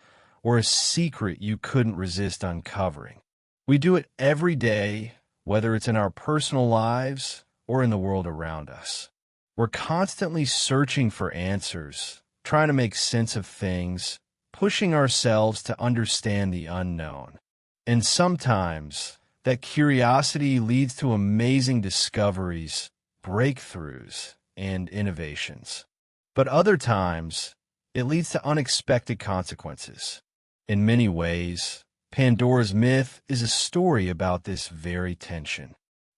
or a secret you couldn't resist uncovering. We do it every day, whether it's in our personal lives or in the world around us. We're constantly searching for answers, trying to make sense of things, pushing ourselves to understand the unknown. And sometimes that curiosity leads to amazing discoveries, breakthroughs, and innovations. But other times, it leads to unexpected consequences. In many ways, Pandora's myth is a story about this very tension.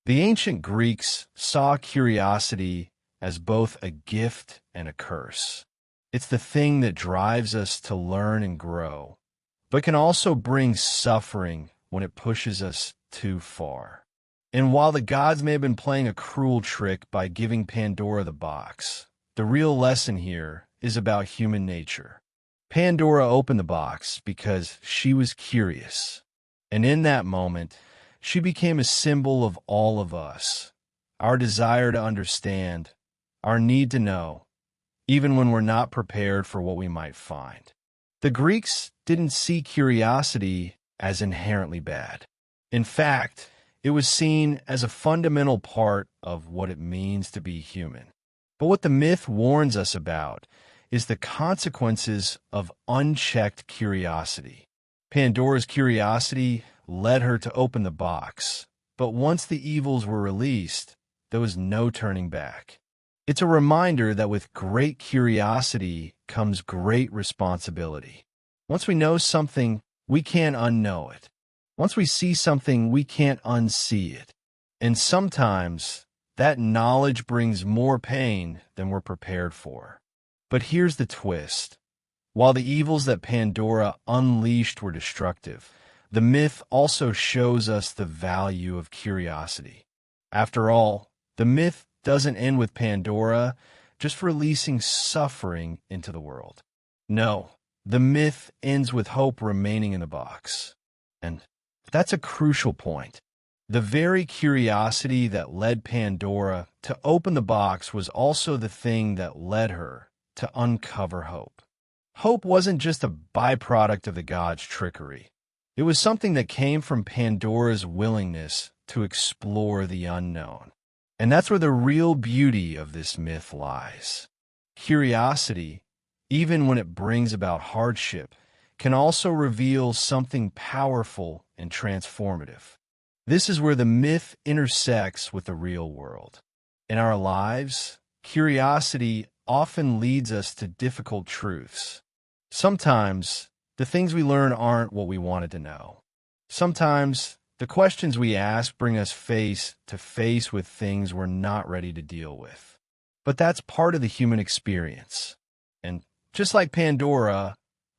The ancient Greeks saw curiosity as both a gift and a curse. It's the thing that drives us to learn and grow, but can also bring suffering when it pushes us too far. And while the gods may have been playing a cruel trick by giving Pandora the box, the real lesson here is about human nature. Pandora opened the box because she was curious, and in that moment, she became a symbol of all of us, our desire to understand, our need to know, even when we're not prepared for what we might find. The Greeks didn't see curiosity as inherently bad. In fact, it was seen as a fundamental part of what it means to be human. But what the myth warns us about is the consequences of unchecked curiosity. Pandora's curiosity led her to open the box, but once the evils were released, there was no turning back. It's a reminder that with great curiosity comes great responsibility. Once we know something, we can't unknow it. Once we see something, we can't unsee it. And sometimes, that knowledge brings more pain than we're prepared for. But here's the twist. While the evils that Pandora unleashed were destructive, the myth also shows us the value of curiosity. After all, the myth doesn't end with Pandora just releasing suffering into the world. No, the myth ends with hope remaining in the box. And that's a crucial point. The very curiosity that led Pandora to open the box was also the thing that led her to uncover hope. Hope wasn't just a byproduct of the gods' trickery. It was something that came from Pandora's willingness to explore the unknown. And that's where the real beauty of this myth lies. Curiosity, even when it brings about hardship, can also reveal something powerful and transformative. This is where the myth intersects with the real world. In our lives, curiosity often leads us to difficult truths. Sometimes, the things we learn aren't what we wanted to know. Sometimes, the questions we ask bring us face to face with things we're not ready to deal with. But that's part of the human experience. And just like Pandora,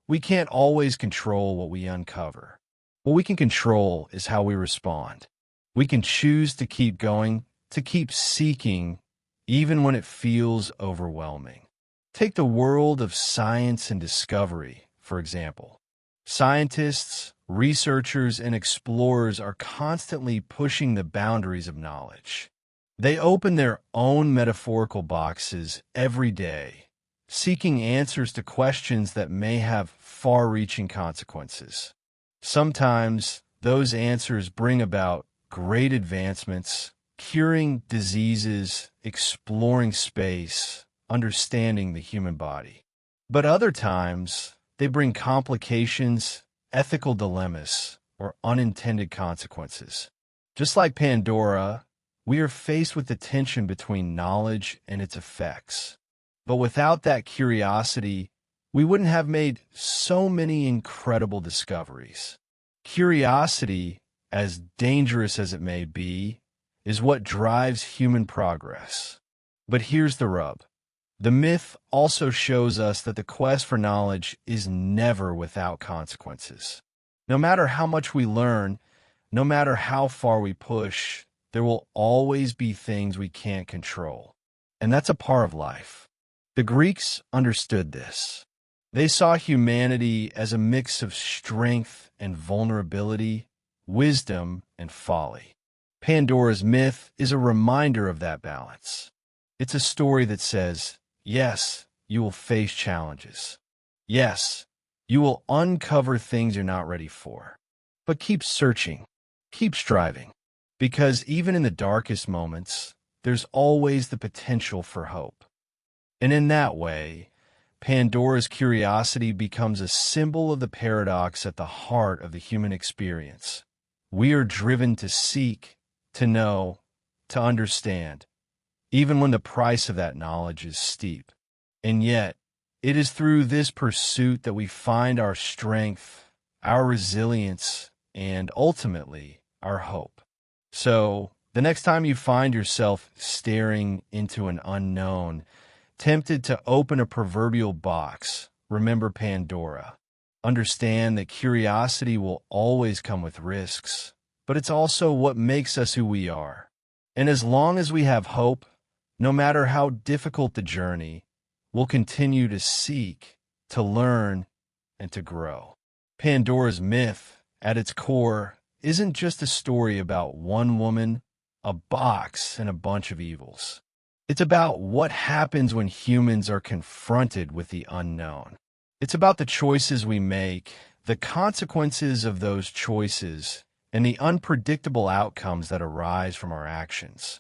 we can't always control what we uncover. What we can control is how we respond. We can choose to keep going, to keep seeking, even when it feels overwhelming. Take the world of science and discovery, for example. Scientists, researchers, and explorers are constantly pushing the boundaries of knowledge. They open their own metaphorical boxes every day, seeking answers to questions that may have far-reaching consequences. Sometimes those answers bring about great advancements, curing diseases, exploring space, understanding the human body. But other times, they bring complications, ethical dilemmas, or unintended consequences. Just like Pandora, we are faced with the tension between knowledge and its effects. But without that curiosity, we wouldn't have made so many incredible discoveries. Curiosity, as dangerous as it may be, is what drives human progress. But here's the rub. The myth also shows us that the quest for knowledge is never without consequences. No matter how much we learn, no matter how far we push, there will always be things we can't control. And that's a part of life. The Greeks understood this. They saw humanity as a mix of strength and vulnerability, wisdom and folly. Pandora's myth is a reminder of that balance. It's a story that says, yes, you will face challenges. Yes, you will uncover things you're not ready for. But keep searching, keep striving, because even in the darkest moments, there's always the potential for hope. And in that way, Pandora's curiosity becomes a symbol of the paradox at the heart of the human experience. We are driven to seek, to know, to understand, even when the price of that knowledge is steep. And yet, it is through this pursuit that we find our strength, our resilience, and ultimately, our hope. So, the next time you find yourself staring into an unknown, tempted to open a proverbial box, remember Pandora. Understand that curiosity will always come with risks, but it's also what makes us who we are. And as long as we have hope, no matter how difficult the journey, we'll continue to seek, to learn, and to grow. Pandora's myth, at its core, isn't just a story about one woman, a box, and a bunch of evils. It's about what happens when humans are confronted with the unknown. It's about the choices we make, the consequences of those choices, and the unpredictable outcomes that arise from our actions.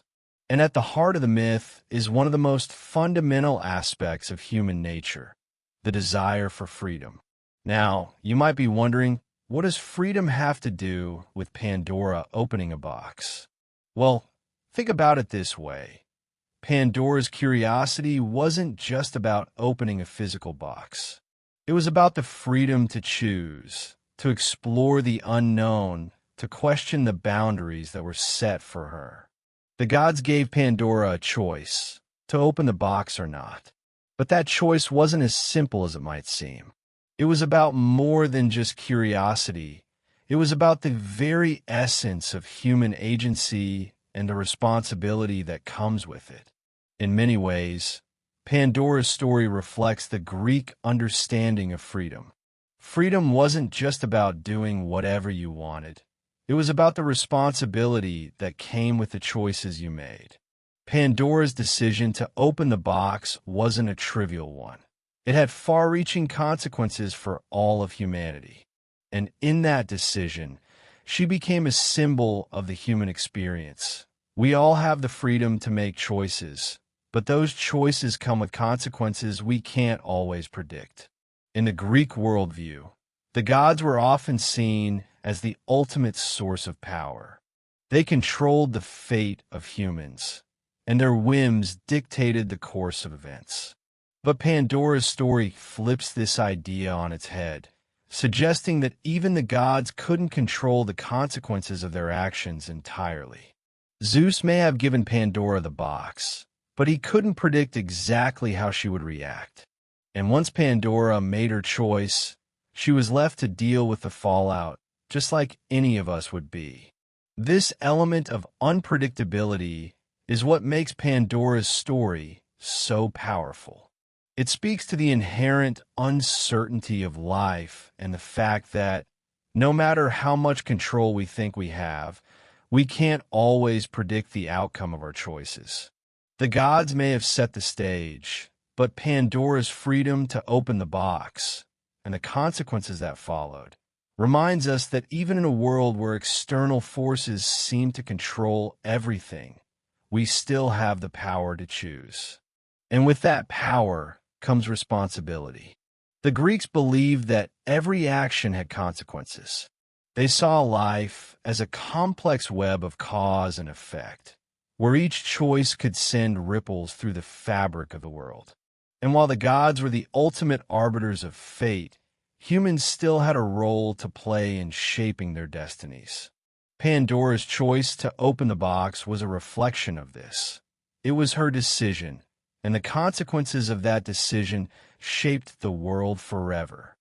And at the heart of the myth is one of the most fundamental aspects of human nature, the desire for freedom. Now, you might be wondering, what does freedom have to do with Pandora opening a box? Well, think about it this way. Pandora's curiosity wasn't just about opening a physical box. It was about the freedom to choose, to explore the unknown, to question the boundaries that were set for her. The gods gave Pandora a choice, to open the box or not. But that choice wasn't as simple as it might seem. It was about more than just curiosity. It was about the very essence of human agency and the responsibility that comes with it. In many ways, Pandora's story reflects the Greek understanding of freedom. Freedom wasn't just about doing whatever you wanted. It was about the responsibility that came with the choices you made. Pandora's decision to open the box wasn't a trivial one. It had far-reaching consequences for all of humanity. And in that decision, she became a symbol of the human experience. We all have the freedom to make choices, but those choices come with consequences we can't always predict. In the Greek worldview, the gods were often seen as the ultimate source of power. They controlled the fate of humans, and their whims dictated the course of events. But Pandora's story flips this idea on its head, suggesting that even the gods couldn't control the consequences of their actions entirely. Zeus may have given Pandora the box, but he couldn't predict exactly how she would react. And once Pandora made her choice, she was left to deal with the fallout, just like any of us would be. This element of unpredictability is what makes Pandora's story so powerful. It speaks to the inherent uncertainty of life and the fact that no matter how much control we think we have, we can't always predict the outcome of our choices. The gods may have set the stage, but Pandora's freedom to open the box, and the consequences that followed, reminds us that even in a world where external forces seem to control everything, we still have the power to choose. And with that power comes responsibility. The Greeks believed that every action had consequences. They saw life as a complex web of cause and effect, where each choice could send ripples through the fabric of the world. And while the gods were the ultimate arbiters of fate, humans still had a role to play in shaping their destinies. Pandora's choice to open the box was a reflection of this. It was her decision, and the consequences of that decision shaped the world forever.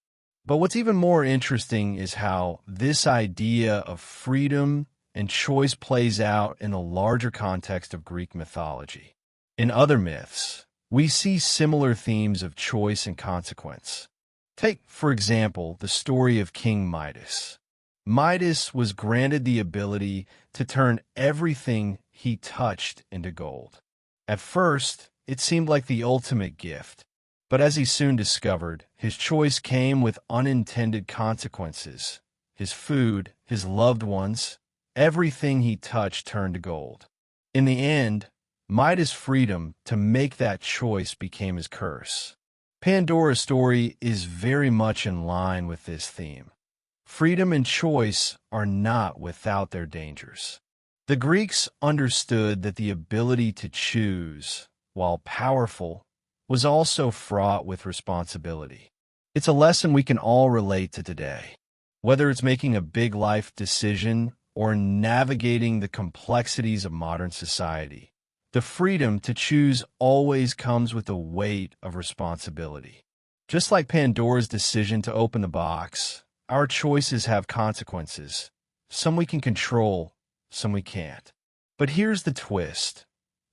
But what's even more interesting is how this idea of freedom and choice plays out in the larger context of Greek mythology. In other myths, we see similar themes of choice and consequence. Take, for example, the story of King Midas. Midas was granted the ability to turn everything he touched into gold. At first, it seemed like the ultimate gift, but as he soon discovered, his choice came with unintended consequences. His food, his loved ones, everything he touched turned to gold. In the end, Midas' freedom to make that choice became his curse. Pandora's story is very much in line with this theme. Freedom and choice are not without their dangers. The Greeks understood that the ability to choose, while powerful, was also fraught with responsibility. It's a lesson we can all relate to today. Whether it's making a big life decision or navigating the complexities of modern society, the freedom to choose always comes with the weight of responsibility. Just like Pandora's decision to open the box, our choices have consequences. Some we can control, some we can't. But here's the twist.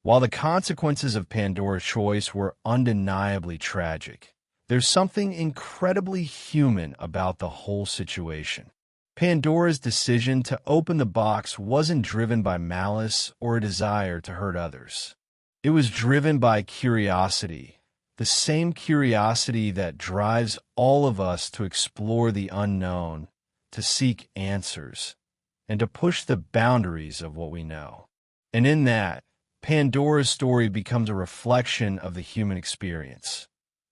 While the consequences of Pandora's choice were undeniably tragic, there's something incredibly human about the whole situation. Pandora's decision to open the box wasn't driven by malice or a desire to hurt others. It was driven by curiosity, the same curiosity that drives all of us to explore the unknown, to seek answers, and to push the boundaries of what we know. And in that, Pandora's story becomes a reflection of the human experience.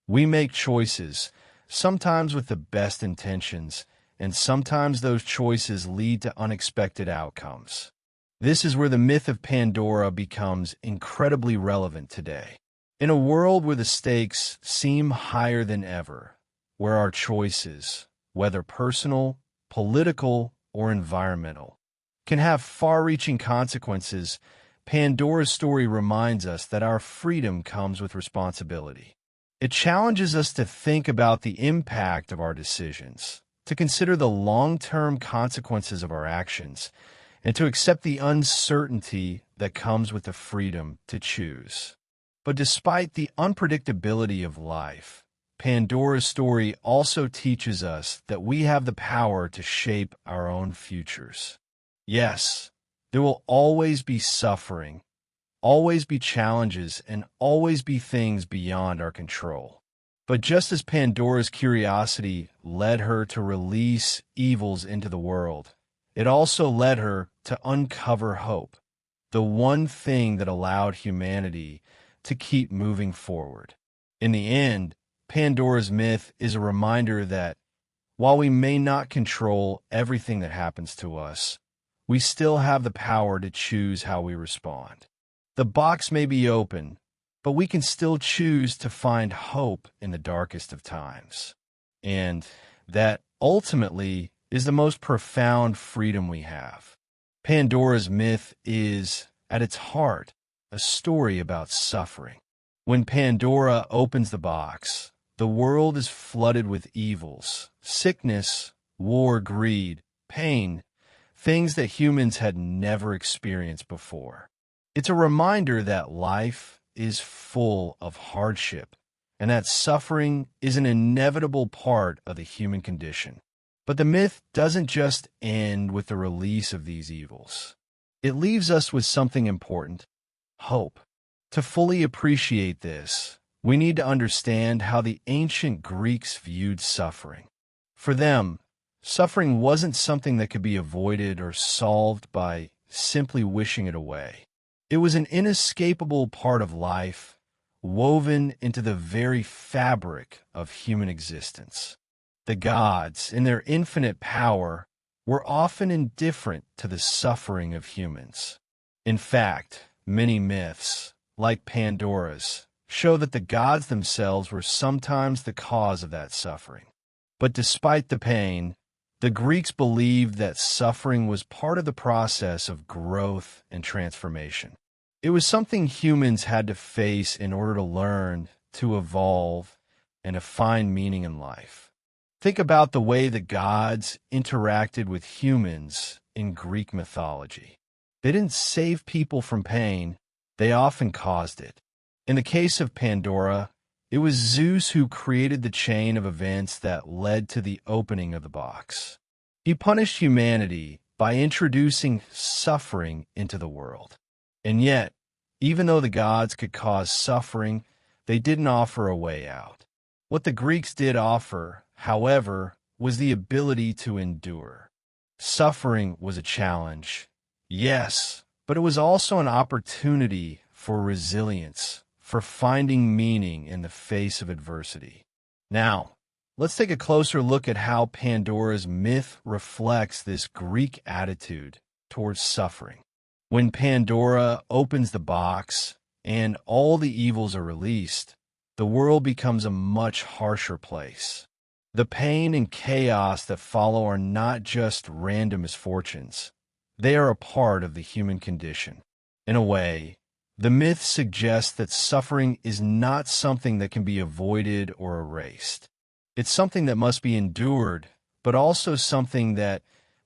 We make choices, sometimes with the best intentions, and sometimes those choices lead to unexpected outcomes. This is where the myth of Pandora becomes incredibly relevant today. In a world where the stakes seem higher than ever, where our choices, whether personal, political, or environmental, can have far-reaching consequences, Pandora's story reminds us that our freedom comes with responsibility. It challenges us to think about the impact of our decisions, to consider the long-term consequences of our actions, and to accept the uncertainty that comes with the freedom to choose. But despite the unpredictability of life, Pandora's story also teaches us that we have the power to shape our own futures. Yes, there will always be suffering, always be challenges, and always be things beyond our control. But just as Pandora's curiosity led her to release evils into the world, it also led her to uncover hope, the one thing that allowed humanity to keep moving forward. In the end, Pandora's myth is a reminder that while we may not control everything that happens to us, we still have the power to choose how we respond. The box may be open, but we can still choose to find hope in the darkest of times. And that ultimately is the most profound freedom we have. Pandora's myth is, at its heart, a story about suffering. When Pandora opens the box, the world is flooded with evils, sickness, war, greed, pain, things that humans had never experienced before. It's a reminder that life is full of hardship, and that suffering is an inevitable part of the human condition. But the myth doesn't just end with the release of these evils. It leaves us with something important: hope. To fully appreciate this, we need to understand how the ancient Greeks viewed suffering. For them, suffering wasn't something that could be avoided or solved by simply wishing it away. It was an inescapable part of life, woven into the very fabric of human existence. The gods, in their infinite power, were often indifferent to the suffering of humans. In fact, many myths, like Pandora's, show that the gods themselves were sometimes the cause of that suffering. But despite the pain, the Greeks believed that suffering was part of the process of growth and transformation. It was something humans had to face in order to learn, to evolve, and to find meaning in life. Think about the way the gods interacted with humans in Greek mythology. They didn't save people from pain, they often caused it. In the case of Pandora, it was Zeus who created the chain of events that led to the opening of the box. He punished humanity by introducing suffering into the world. And yet, even though the gods could cause suffering, they didn't offer a way out. What the Greeks did offer, however, was the ability to endure. Suffering was a challenge, yes, but it was also an opportunity for resilience, for finding meaning in the face of adversity. Now, let's take a closer look at how Pandora's myth reflects this Greek attitude towards suffering. When Pandora opens the box and all the evils are released, the world becomes a much harsher place. The pain and chaos that follow are not just random misfortunes. They are a part of the human condition. In a way, the myth suggests that suffering is not something that can be avoided or erased. It's something that must be endured, but also something that,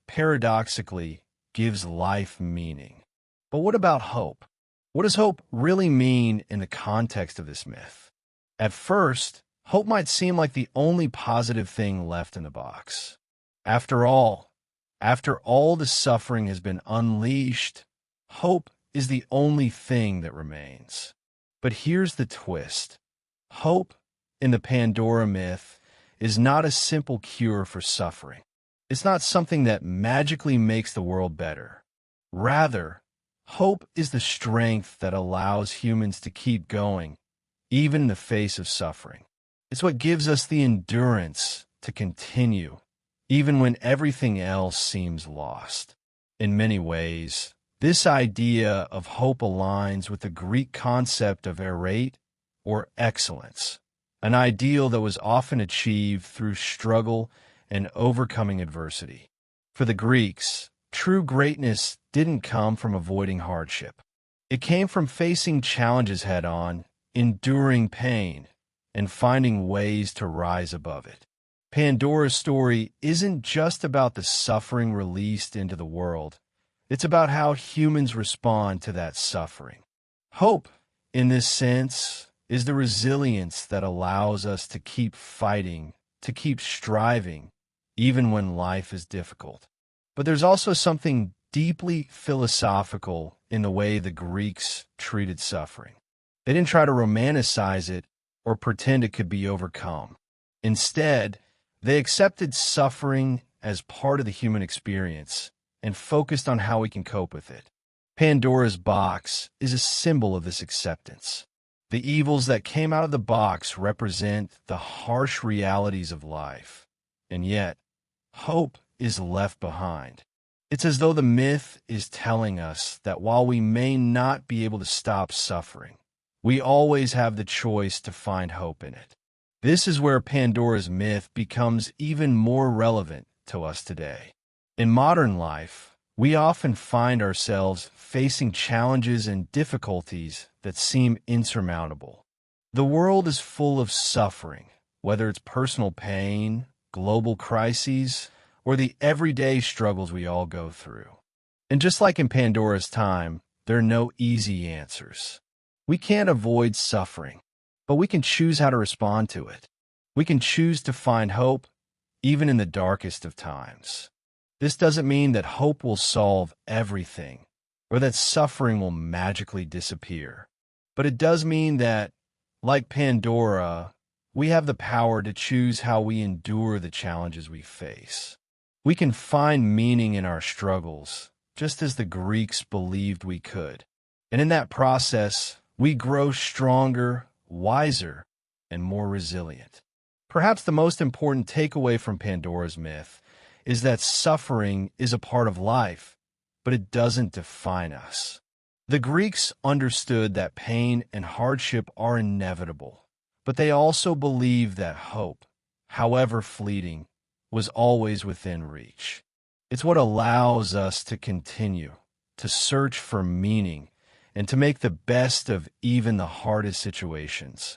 paradoxically, gives life meaning. But what about hope? What does hope really mean in the context of this myth? At first, hope might seem like the only positive thing left in the box. After all the suffering has been unleashed, hope is the only thing that remains. But here's the twist. Hope, in the Pandora myth, is not a simple cure for suffering. It's not something that magically makes the world better. Rather, hope is the strength that allows humans to keep going, even in the face of suffering. It's what gives us the endurance to continue, even when everything else seems lost. In many ways, this idea of hope aligns with the Greek concept of errate, or excellence, an ideal that was often achieved through struggle and overcoming adversity. For the Greeks, true greatness didn't come from avoiding hardship. It came from facing challenges head-on, enduring pain, and finding ways to rise above it. Pandora's story isn't just about the suffering released into the world. It's about how humans respond to that suffering. Hope, in this sense, is the resilience that allows us to keep fighting, to keep striving, even when life is difficult. But there's also something deeply philosophical in the way the Greeks treated suffering. They didn't try to romanticize it or pretend it could be overcome. Instead, they accepted suffering as part of the human experience and focused on how we can cope with it. Pandora's box is a symbol of this acceptance. The evils that came out of the box represent the harsh realities of life, and yet, hope is left behind. It's as though the myth is telling us that while we may not be able to stop suffering, we always have the choice to find hope in it. This is where Pandora's myth becomes even more relevant to us today. In modern life, we often find ourselves facing challenges and difficulties that seem insurmountable. The world is full of suffering, whether it's personal pain, global crises, or the everyday struggles we all go through. And just like in Pandora's time, there are no easy answers. We can't avoid suffering, but we can choose how to respond to it. We can choose to find hope, even in the darkest of times. This doesn't mean that hope will solve everything, or that suffering will magically disappear. But it does mean that, like Pandora, we have the power to choose how we endure the challenges we face. We can find meaning in our struggles, just as the Greeks believed we could. And in that process, we grow stronger, wiser, and more resilient. Perhaps the most important takeaway from Pandora's myth is that suffering is a part of life, but it doesn't define us. The Greeks understood that pain and hardship are inevitable, but they also believed that hope, however fleeting, was always within reach. It's what allows us to continue, to search for meaning, and to make the best of even the hardest situations.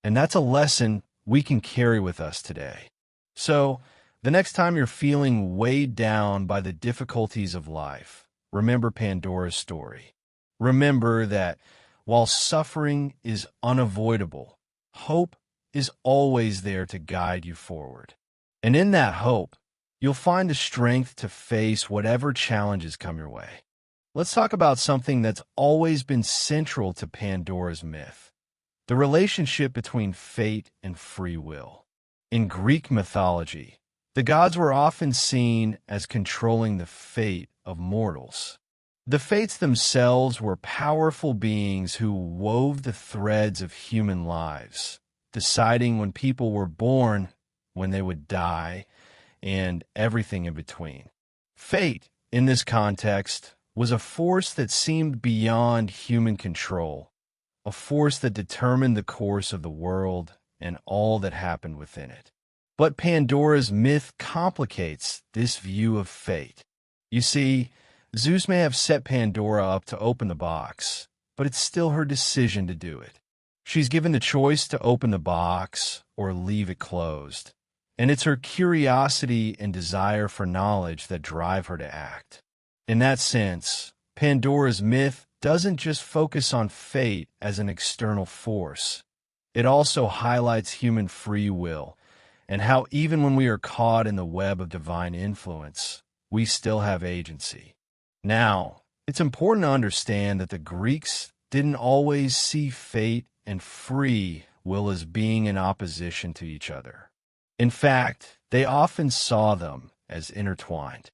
And that's a lesson we can carry with us today. So, the next time you're feeling weighed down by the difficulties of life, remember Pandora's story. Remember that While suffering is unavoidable, hope is always there to guide you forward. And in that hope, you'll find the strength to face whatever challenges come your way. Let's talk about something that's always been central to Pandora's myth: the relationship between fate and free will. In Greek mythology, the gods were often seen as controlling the fate of mortals. The fates themselves were powerful beings who wove the threads of human lives, deciding when people were born, when they would die, and everything in between. Fate, in this context, was a force that seemed beyond human control, a force that determined the course of the world and all that happened within it. But Pandora's myth complicates this view of fate. You see, Zeus may have set Pandora up to open the box, but it's still her decision to do it. She's given the choice to open the box or leave it closed, and it's her curiosity and desire for knowledge that drive her to act. In that sense, Pandora's myth doesn't just focus on fate as an external force. It also highlights human free will and how even when we are caught in the web of divine influence, we still have agency. Now, it's important to understand that the Greeks didn't always see fate and free will as being in opposition to each other. In fact, they often saw them as intertwined.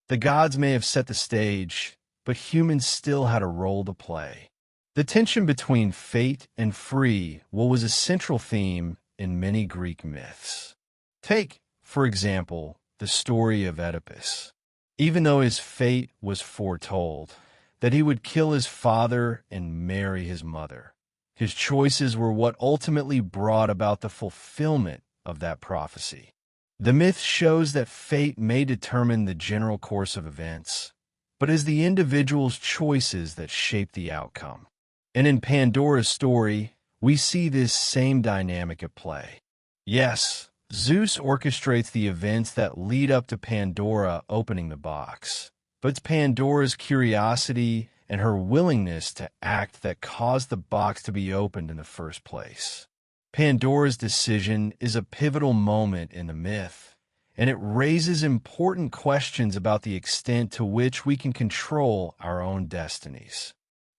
The gods may have set the stage, but humans still had a role to play. The tension between fate and free will was a central theme in many Greek myths. Take, for example, the story of Oedipus. Even though his fate was foretold, that he would kill his father and marry his mother, his choices were what ultimately brought about the fulfillment of that prophecy. The myth shows that fate may determine the general course of events, but it is the individual's choices that shape the outcome. And in Pandora's story, we see this same dynamic at play. Yes, Zeus orchestrates the events that lead up to Pandora opening the box, but it's Pandora's curiosity and her willingness to act that caused the box to be opened in the first place. Pandora's decision is a pivotal moment in the myth, and it raises important questions about the extent to which we can control our own destinies.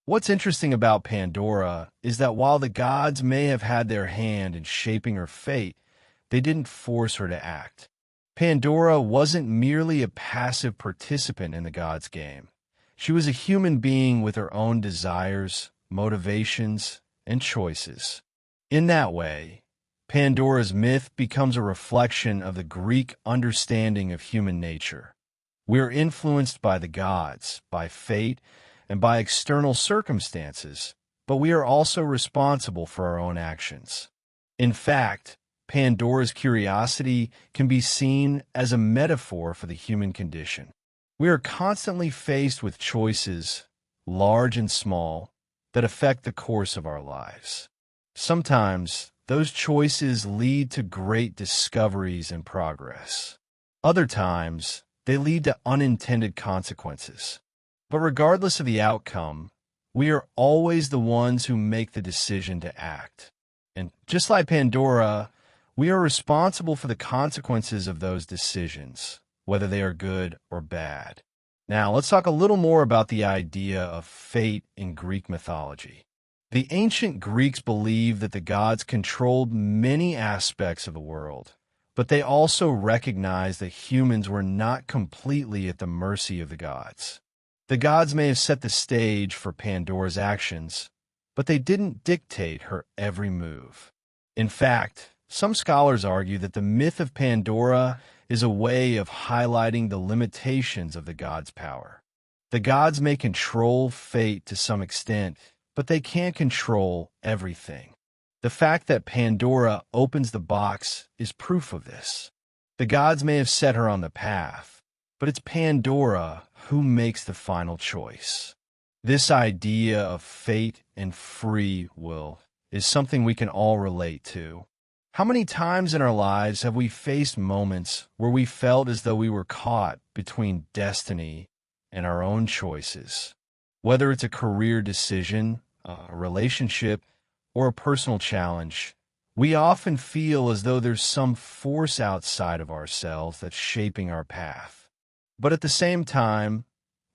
What's interesting about Pandora is that while the gods may have had their hand in shaping her fate, they didn't force her to act. Pandora wasn't merely a passive participant in the gods' game. She was a human being with her own desires, motivations, and choices. In that way, Pandora's myth becomes a reflection of the Greek understanding of human nature. We are influenced by the gods, by fate, and by external circumstances, but we are also responsible for our own actions. In fact, Pandora's curiosity can be seen as a metaphor for the human condition. We are constantly faced with choices, large and small, that affect the course of our lives. Sometimes, those choices lead to great discoveries and progress. Other times, they lead to unintended consequences. But regardless of the outcome, we are always the ones who make the decision to act. And just like Pandora, we are responsible for the consequences of those decisions, whether they are good or bad. Now, let's talk a little more about the idea of fate in Greek mythology. The ancient Greeks believed that the gods controlled many aspects of the world, but they also recognized that humans were not completely at the mercy of the gods. The gods may have set the stage for Pandora's actions, but they didn't dictate her every move. In fact, some scholars argue that the myth of Pandora is a way of highlighting the limitations of the gods' power. The gods may control fate to some extent, but they can't control everything. The fact that Pandora opens the box is proof of this. The gods may have set her on the path, but it's Pandora who makes the final choice. This idea of fate and free will is something we can all relate to. How many times in our lives have we faced moments where we felt as though we were caught between destiny and our own choices? Whether it's a career decision, a relationship, or a personal challenge, we often feel as though there's some force outside of ourselves that's shaping our path. But at the same time,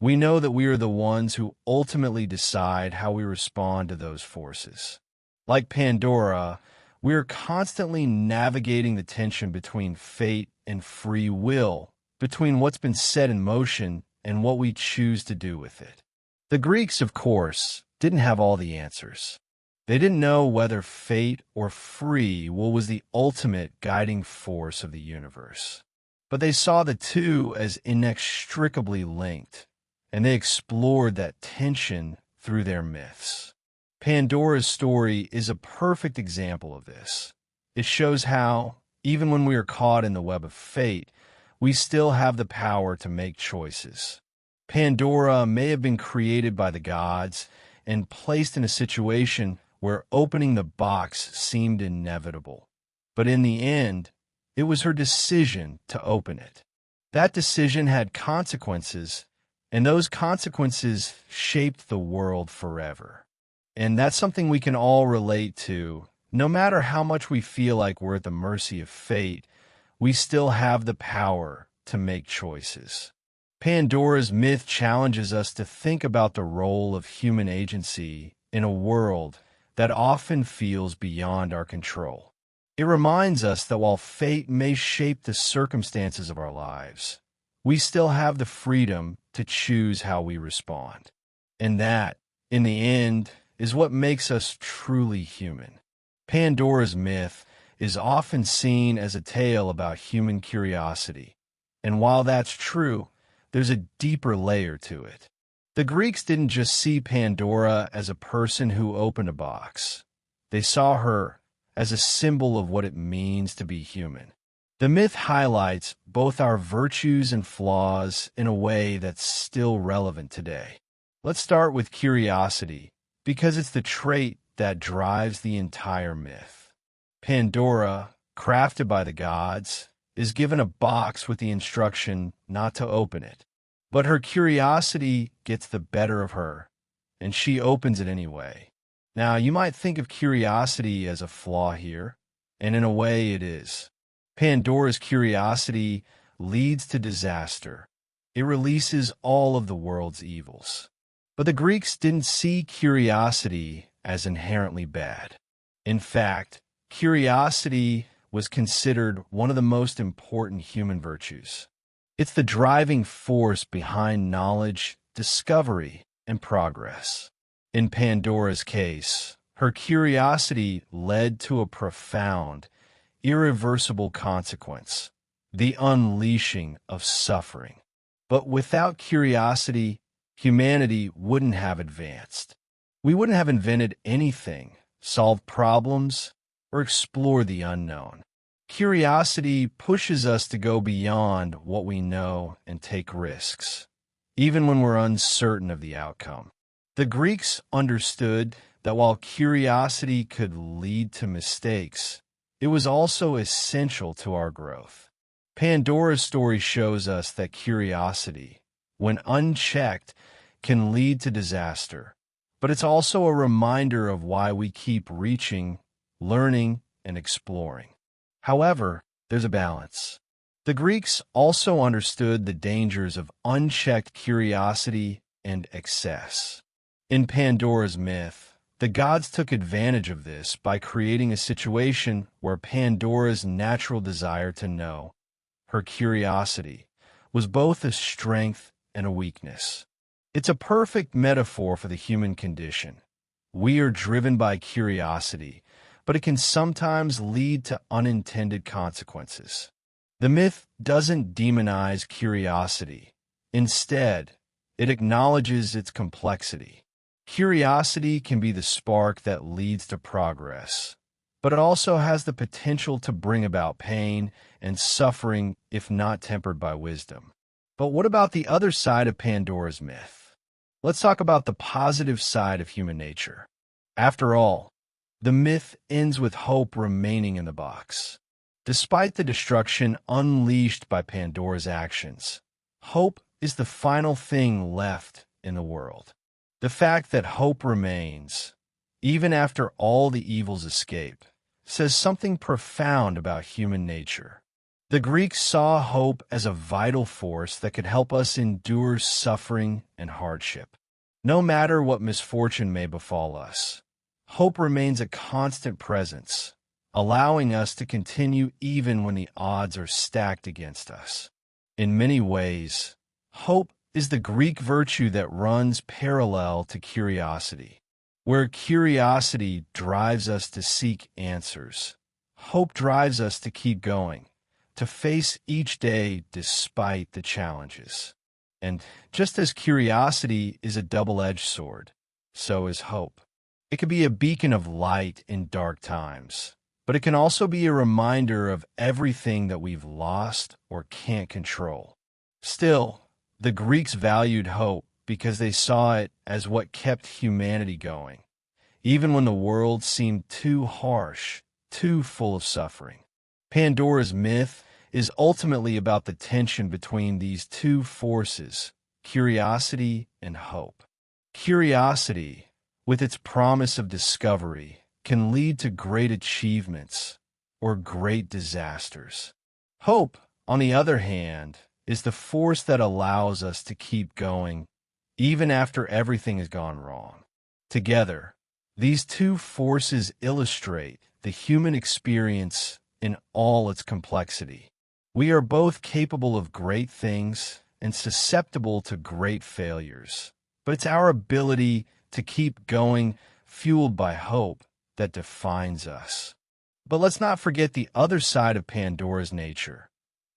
we know that we are the ones who ultimately decide how we respond to those forces. Like Pandora, we are constantly navigating the tension between fate and free will, between what's been set in motion and what we choose to do with it. The Greeks, of course, didn't have all the answers. They didn't know whether fate or free will was the ultimate guiding force of the universe. But they saw the two as inextricably linked, and they explored that tension through their myths. Pandora's story is a perfect example of this. It shows how, even when we are caught in the web of fate, we still have the power to make choices. Pandora may have been created by the gods and placed in a situation where opening the box seemed inevitable. But in the end, it was her decision to open it. That decision had consequences, and those consequences shaped the world forever. And that's something we can all relate to. No matter how much we feel like we're at the mercy of fate, we still have the power to make choices. Pandora's myth challenges us to think about the role of human agency in a world that often feels beyond our control. It reminds us that while fate may shape the circumstances of our lives, we still have the freedom to choose how we respond. And that, in the end, is what makes us truly human. Pandora's myth is often seen as a tale about human curiosity. And while that's true, there's a deeper layer to it. The Greeks didn't just see Pandora as a person who opened a box. They saw her as a symbol of what it means to be human. The myth highlights both our virtues and flaws in a way that's still relevant today. Let's start with curiosity, because it's the trait that drives the entire myth. Pandora, crafted by the gods, is given a box with the instruction not to open it. But her curiosity gets the better of her, and she opens it anyway. Now, you might think of curiosity as a flaw here, and in a way it is. Pandora's curiosity leads to disaster. It releases all of the world's evils. But the Greeks didn't see curiosity as inherently bad. In fact, curiosity was considered one of the most important human virtues. It's the driving force behind knowledge, discovery, and progress. In Pandora's case, her curiosity led to a profound, irreversible consequence, the unleashing of suffering. But without curiosity, humanity wouldn't have advanced. We wouldn't have invented anything, solved problems, or explored the unknown. Curiosity pushes us to go beyond what we know and take risks, even when we're uncertain of the outcome. The Greeks understood that while curiosity could lead to mistakes, it was also essential to our growth. Pandora's story shows us that curiosity, when unchecked, can lead to disaster, but it's also a reminder of why we keep reaching, learning, and exploring. However, there's a balance. The Greeks also understood the dangers of unchecked curiosity and excess. In Pandora's myth, the gods took advantage of this by creating a situation where Pandora's natural desire to know, her curiosity, was both a strength and a weakness. It's a perfect metaphor for the human condition. We are driven by curiosity, but it can sometimes lead to unintended consequences. The myth doesn't demonize curiosity. Instead, it acknowledges its complexity. Curiosity can be the spark that leads to progress, but it also has the potential to bring about pain and suffering if not tempered by wisdom. But what about the other side of Pandora's myth? Let's talk about the positive side of human nature. After all, the myth ends with hope remaining in the box. Despite the destruction unleashed by Pandora's actions, hope is the final thing left in the world. The fact that hope remains, even after all the evils escape, says something profound about human nature. The Greeks saw hope as a vital force that could help us endure suffering and hardship. No matter what misfortune may befall us, hope remains a constant presence, allowing us to continue even when the odds are stacked against us. In many ways, hope is the Greek virtue that runs parallel to curiosity. Where curiosity drives us to seek answers, hope drives us to keep going, to face each day despite the challenges. And just as curiosity is a double-edged sword, so is hope. It can be a beacon of light in dark times, but it can also be a reminder of everything that we've lost or can't control. Still, the Greeks valued hope because they saw it as what kept humanity going, even when the world seemed too harsh, too full of suffering. Pandora's myth is ultimately about the tension between these two forces, curiosity and hope. Curiosity, with its promise of discovery, can lead to great achievements or great disasters. Hope, on the other hand, is the force that allows us to keep going even after everything has gone wrong. Together, these two forces illustrate the human experience in all its complexity. We are both capable of great things and susceptible to great failures, but it's our ability to keep going, fueled by hope, that defines us. But let's not forget the other side of Pandora's nature,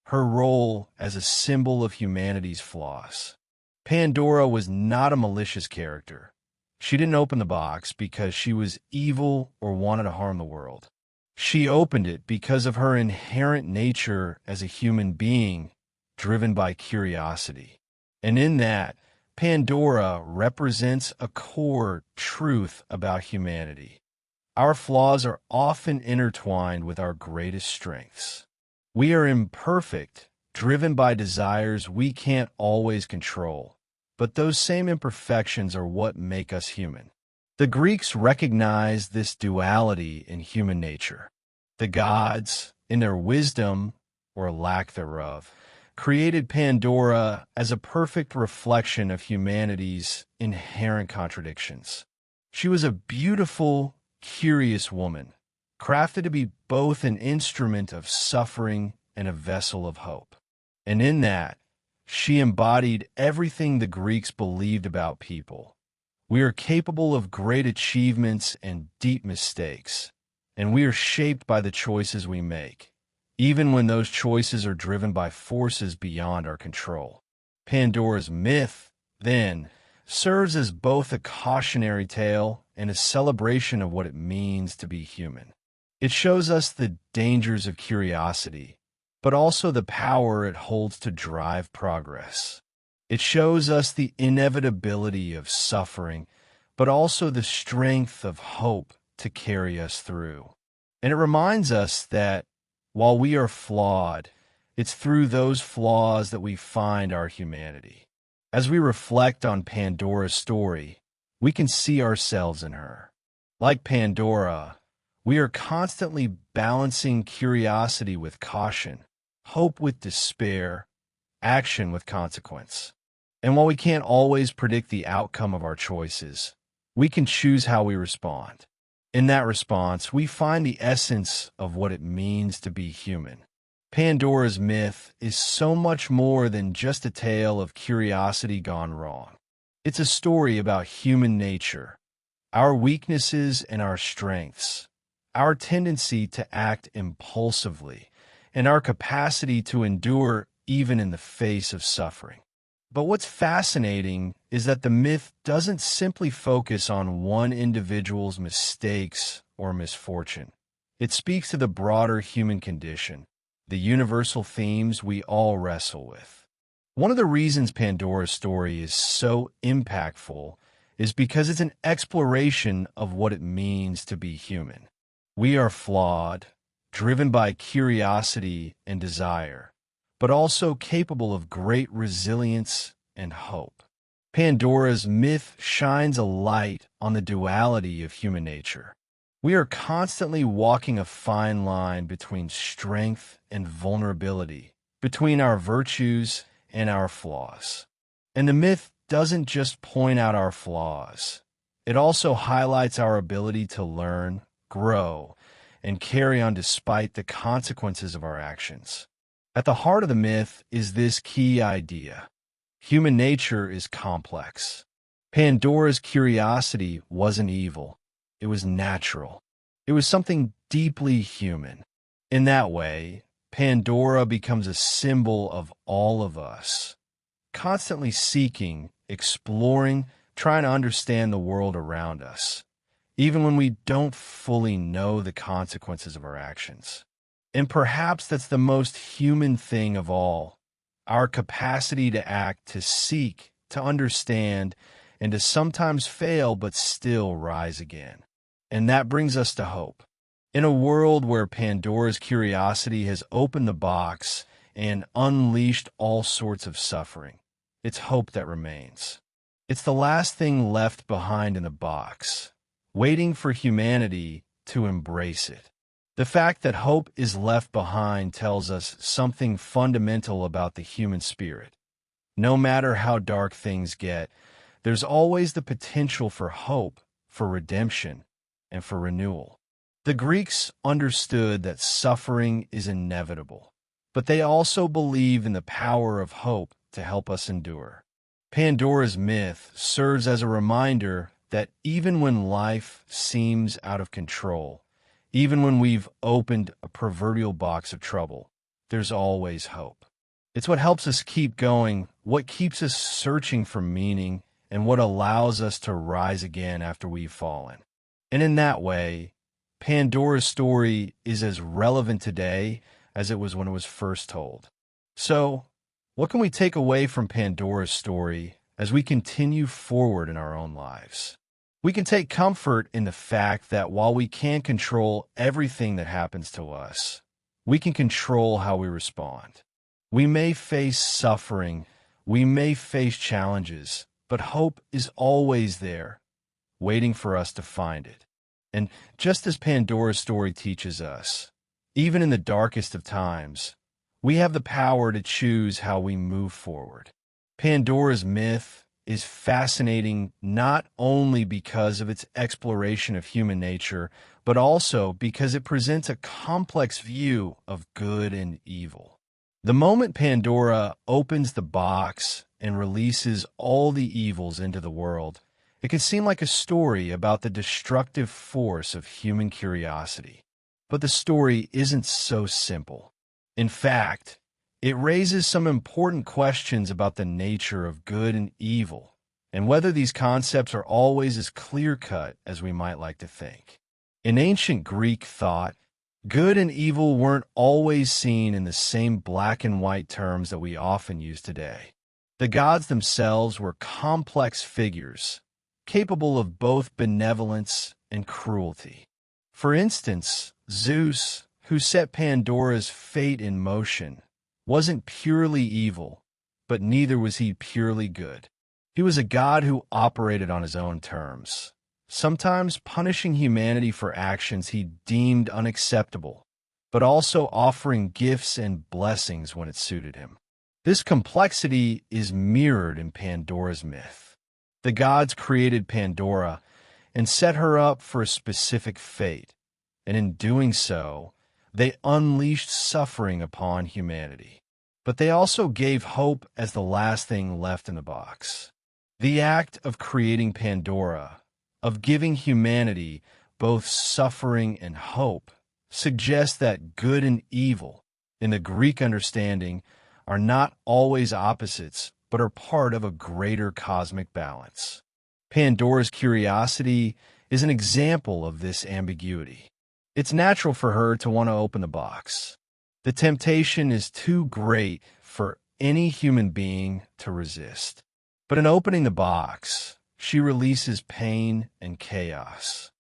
her role as a symbol of humanity's flaws. Pandora was not a malicious character. She didn't open the box because she was evil or wanted to harm the world. She opened it because of her inherent nature as a human being, driven by curiosity. And in that, Pandora represents a core truth about humanity. Our flaws are often intertwined with our greatest strengths. We are imperfect, driven by desires we can't always control, but those same imperfections are what make us human. The Greeks recognized this duality in human nature. The gods, in their wisdom, or lack thereof, created Pandora as a perfect reflection of humanity's inherent contradictions. She was a beautiful, curious woman, crafted to be both an instrument of suffering and a vessel of hope. And in that, she embodied everything the Greeks believed about people. We are capable of great achievements and deep mistakes, and we are shaped by the choices we make, even when those choices are driven by forces beyond our control. Pandora's myth, then, serves as both a cautionary tale and a celebration of what it means to be human. It shows us the dangers of curiosity, but also the power it holds to drive progress. It shows us the inevitability of suffering, but also the strength of hope to carry us through. And it reminds us that while we are flawed, it's through those flaws that we find our humanity. As we reflect on Pandora's story, we can see ourselves in her. Like Pandora, we are constantly balancing curiosity with caution, hope with despair, action with consequence. And while we can't always predict the outcome of our choices, we can choose how we respond. In that response, we find the essence of what it means to be human. Pandora's myth is so much more than just a tale of curiosity gone wrong. It's a story about human nature, our weaknesses and our strengths, our tendency to act impulsively, and our capacity to endure even in the face of suffering. But what's fascinating is that the myth doesn't simply focus on one individual's mistakes or misfortune. It speaks to the broader human condition, the universal themes we all wrestle with. One of the reasons Pandora's story is so impactful is because it's an exploration of what it means to be human. We are flawed, driven by curiosity and desire, but also capable of great resilience and hope. Pandora's myth shines a light on the duality of human nature. We are constantly walking a fine line between strength and vulnerability, between our virtues and our flaws. And the myth doesn't just point out our flaws. It also highlights our ability to learn, grow, and carry on despite the consequences of our actions. At the heart of the myth is this key idea: human nature is complex. Pandora's curiosity wasn't evil. It was natural. It was something deeply human. In that way, Pandora becomes a symbol of all of us, constantly seeking, exploring, trying to understand the world around us, even when we don't fully know the consequences of our actions. And perhaps that's the most human thing of all: our capacity to act, to seek, to understand, and to sometimes fail but still rise again. And that brings us to hope. In a world where Pandora's curiosity has opened the box and unleashed all sorts of suffering, it's hope that remains. It's the last thing left behind in the box, waiting for humanity to embrace it. The fact that hope is left behind tells us something fundamental about the human spirit. No matter how dark things get, there's always the potential for hope, for redemption, and for renewal. The Greeks understood that suffering is inevitable, but they also believe in the power of hope to help us endure. Pandora's myth serves as a reminder that even when life seems out of control, even when we've opened a proverbial box of trouble, there's always hope. It's what helps us keep going, what keeps us searching for meaning, and what allows us to rise again after we've fallen. And in that way, Pandora's story is as relevant today as it was when it was first told. So, what can we take away from Pandora's story as we continue forward in our own lives? We can take comfort in the fact that while we can't control everything that happens to us, we can control how we respond. We may face suffering, we may face challenges, but hope is always there, waiting for us to find it. And just as Pandora's story teaches us, even in the darkest of times, we have the power to choose how we move forward. Pandora's myth is fascinating not only because of its exploration of human nature, but also because it presents a complex view of good and evil. The moment Pandora opens the box and releases all the evils into the world, it can seem like a story about the destructive force of human curiosity. But the story isn't so simple. In fact, it raises some important questions about the nature of good and evil, and whether these concepts are always as clear-cut as we might like to think. In ancient Greek thought, good and evil weren't always seen in the same black and white terms that we often use today. The gods themselves were complex figures, capable of both benevolence and cruelty. For instance, Zeus, who set Pandora's fate in motion, wasn't purely evil, but neither was he purely good. He was a god who operated on his own terms, sometimes punishing humanity for actions he deemed unacceptable, but also offering gifts and blessings when it suited him. This complexity is mirrored in Pandora's myth. The gods created Pandora and set her up for a specific fate, and in doing so, they unleashed suffering upon humanity. But they also gave hope as the last thing left in the box. The act of creating Pandora, of giving humanity both suffering and hope, suggests that good and evil, in the Greek understanding, are not always opposites, but are part of a greater cosmic balance. Pandora's curiosity is an example of this ambiguity. It's natural for her to want to open the box. The temptation is too great for any human being to resist. But in opening the box, she releases pain and chaos.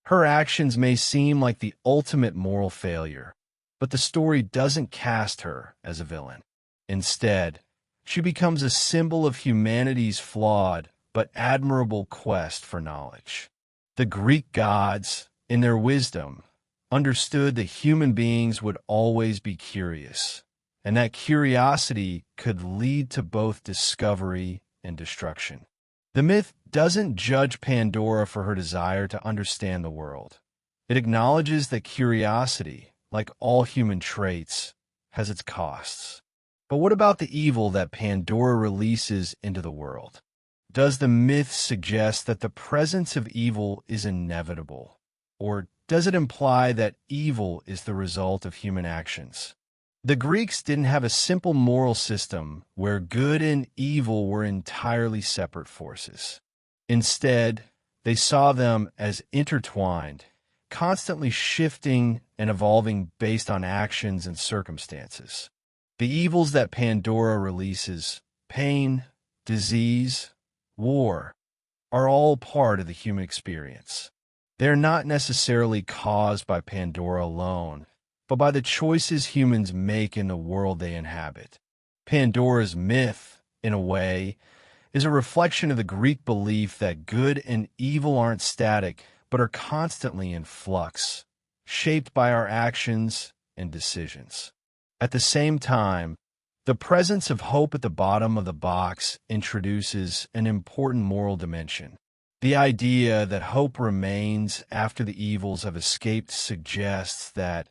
Her actions may seem like the ultimate moral failure, but the story doesn't cast her as a villain. Instead, She becomes a symbol of humanity's flawed but admirable quest for knowledge. The Greek gods, in their wisdom, understood that human beings would always be curious, and that curiosity could lead to both discovery and destruction. The myth doesn't judge Pandora for her desire to understand the world. It acknowledges that curiosity, like all human traits, has its costs. But what about the evil that Pandora releases into the world? Does the myth suggest that the presence of evil is inevitable? Or does it imply that evil is the result of human actions? The Greeks didn't have a simple moral system where good and evil were entirely separate forces. Instead, they saw them as intertwined, constantly shifting and evolving based on actions and circumstances. The evils that Pandora releases, pain, disease, war, are all part of the human experience. They are not necessarily caused by Pandora alone, but by the choices humans make in the world they inhabit. Pandora's myth, in a way, is a reflection of the Greek belief that good and evil aren't static, but are constantly in flux, shaped by our actions and decisions. At the same time, the presence of hope at the bottom of the box introduces an important moral dimension. The idea that hope remains after the evils have escaped suggests that,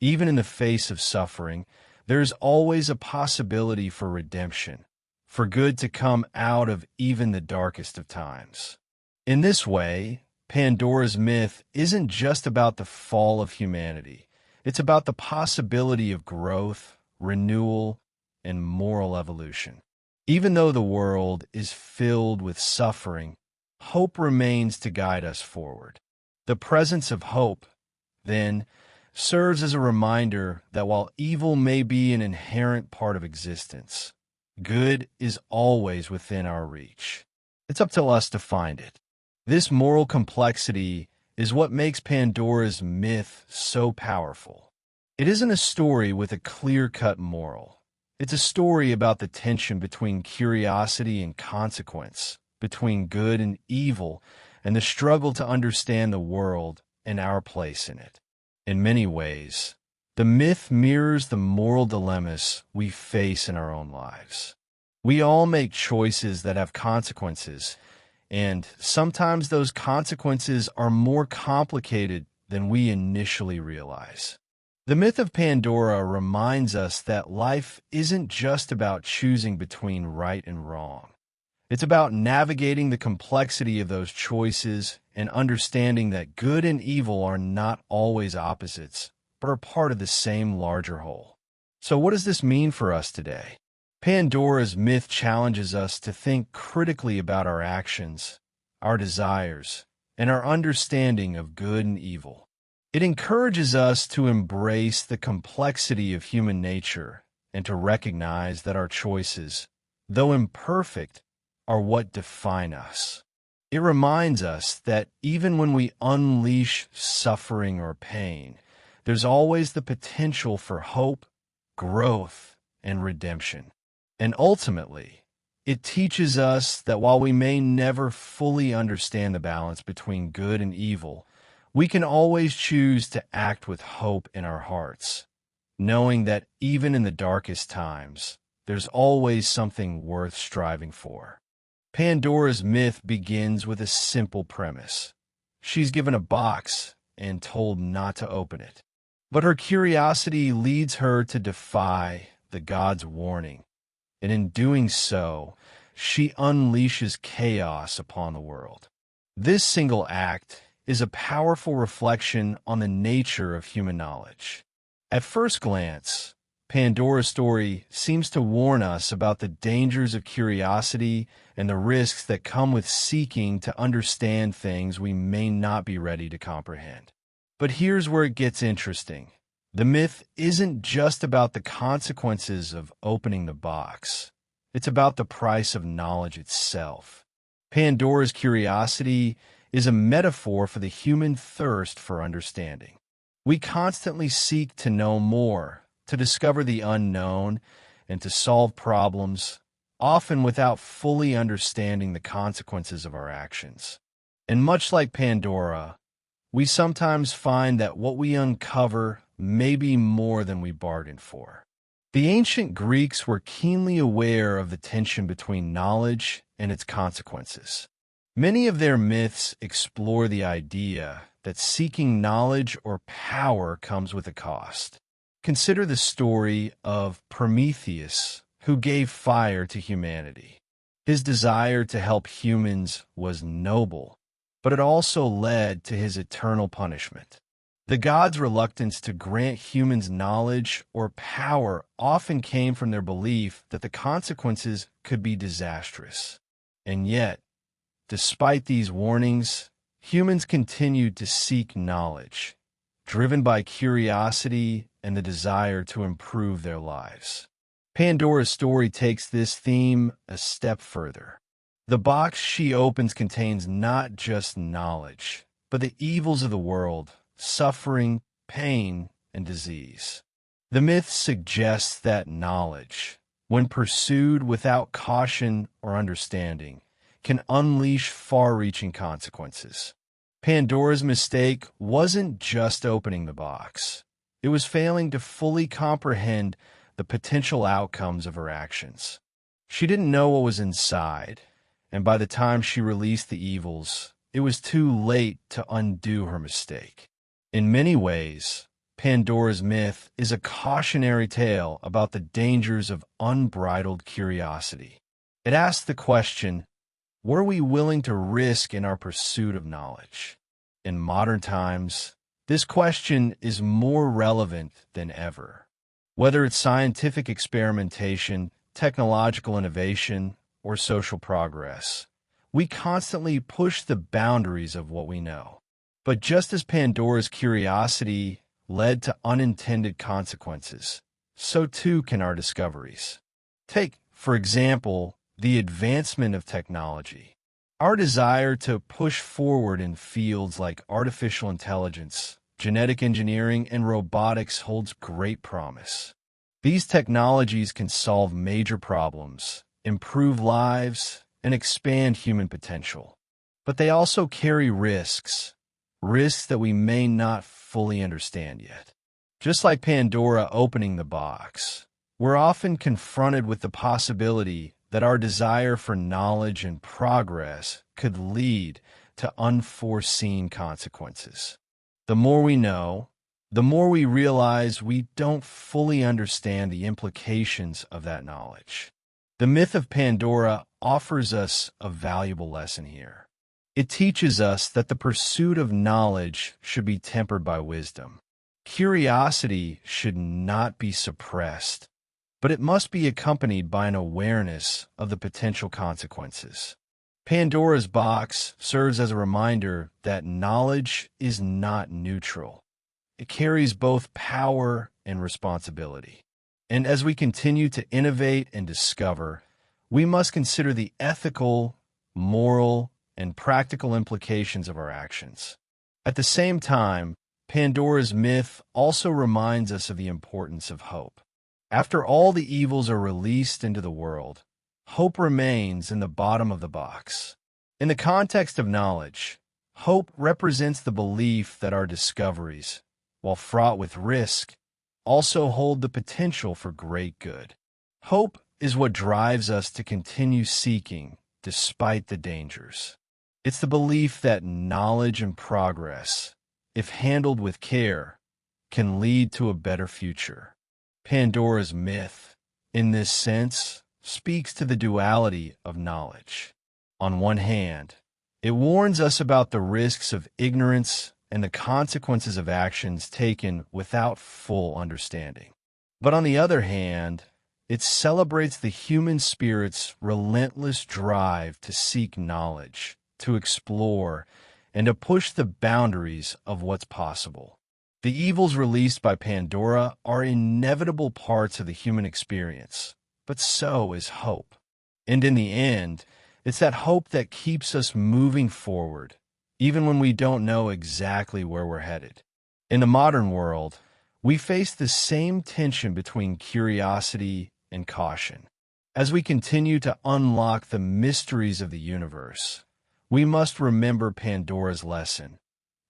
even in the face of suffering, there is always a possibility for redemption, for good to come out of even the darkest of times. In this way, Pandora's myth isn't just about the fall of humanity. It's about the possibility of growth, renewal, and moral evolution. Even though the world is filled with suffering, hope remains to guide us forward. The presence of hope, then, serves as a reminder that while evil may be an inherent part of existence, good is always within our reach. It's up to us to find it. This moral complexity is what makes Pandora's myth so powerful. It isn't a story with a clear-cut moral. It's a story about the tension between curiosity and consequence, between good and evil, and the struggle to understand the world and our place in it. In many ways, the myth mirrors the moral dilemmas we face in our own lives. We all make choices that have consequences, and sometimes those consequences are more complicated than we initially realize. The myth of Pandora reminds us that life isn't just about choosing between right and wrong. It's about navigating the complexity of those choices and understanding that good and evil are not always opposites, but are part of the same larger whole. So what does this mean for us today? Pandora's myth challenges us to think critically about our actions, our desires, and our understanding of good and evil. It encourages us to embrace the complexity of human nature and to recognize that our choices, though imperfect, are what define us. It reminds us that even when we unleash suffering or pain, there's always the potential for hope, growth, and redemption. And ultimately, it teaches us that while we may never fully understand the balance between good and evil, we can always choose to act with hope in our hearts, knowing that even in the darkest times, there's always something worth striving for. Pandora's myth begins with a simple premise. She's given a box and told not to open it. But her curiosity leads her to defy the god's warning, and in doing so, she unleashes chaos upon the world. This single act is a powerful reflection on the nature of human knowledge. At first glance, Pandora's story seems to warn us about the dangers of curiosity and the risks that come with seeking to understand things we may not be ready to comprehend. But here's where it gets interesting. The myth isn't just about the consequences of opening the box. It's about the price of knowledge itself. Pandora's curiosity is a metaphor for the human thirst for understanding. We constantly seek to know more, to discover the unknown, and to solve problems, often without fully understanding the consequences of our actions. And much like Pandora, we sometimes find that what we uncover may be more than we bargained for. The ancient Greeks were keenly aware of the tension between knowledge and its consequences. Many of their myths explore the idea that seeking knowledge or power comes with a cost. Consider the story of Prometheus, who gave fire to humanity. His desire to help humans was noble, but it also led to his eternal punishment. The gods' reluctance to grant humans knowledge or power often came from their belief that the consequences could be disastrous. And yet, despite these warnings, humans continued to seek knowledge, driven by curiosity and the desire to improve their lives. Pandora's story takes this theme a step further. The box she opens contains not just knowledge, but the evils of the world, suffering, pain, and disease. The myth suggests that knowledge, when pursued without caution or understanding, can unleash far-reaching consequences. Pandora's mistake wasn't just opening the box. It was failing to fully comprehend the potential outcomes of her actions. She didn't know what was inside, and by the time she released the evils, it was too late to undo her mistake. In many ways, Pandora's myth is a cautionary tale about the dangers of unbridled curiosity. It asks the question, what are we willing to risk in our pursuit of knowledge? In modern times, this question is more relevant than ever. Whether it's scientific experimentation, technological innovation, or social progress, we constantly push the boundaries of what we know. But just as Pandora's curiosity led to unintended consequences, so too can our discoveries. Take, for example, the advancement of technology. Our desire to push forward in fields like artificial intelligence, genetic engineering, and robotics holds great promise. These technologies can solve major problems, improve lives, and expand human potential. But they also carry risks that we may not fully understand yet. Just like Pandora opening the box, we're often confronted with the possibility that our desire for knowledge and progress could lead to unforeseen consequences. The more we know, the more we realize we don't fully understand the implications of that knowledge. The myth of Pandora offers us a valuable lesson here. It teaches us that the pursuit of knowledge should be tempered by wisdom. Curiosity should not be suppressed, but it must be accompanied by an awareness of the potential consequences. Pandora's box serves as a reminder that knowledge is not neutral. It carries both power and responsibility. And as we continue to innovate and discover, we must consider the ethical, moral, and practical implications of our actions. At the same time, Pandora's myth also reminds us of the importance of hope. After all the evils are released into the world, hope remains in the bottom of the box. In the context of knowledge, hope represents the belief that our discoveries, while fraught with risk, also hold the potential for great good. Hope is what drives us to continue seeking despite the dangers. It's the belief that knowledge and progress, if handled with care, can lead to a better future. Pandora's myth, in this sense, speaks to the duality of knowledge. On one hand, it warns us about the risks of ignorance and the consequences of actions taken without full understanding. But on the other hand, it celebrates the human spirit's relentless drive to seek knowledge, to explore, and to push the boundaries of what's possible. The evils released by Pandora are inevitable parts of the human experience, but so is hope. And in the end, it's that hope that keeps us moving forward, even when we don't know exactly where we're headed. In the modern world, we face the same tension between curiosity and caution. As we continue to unlock the mysteries of the universe, we must remember Pandora's lesson.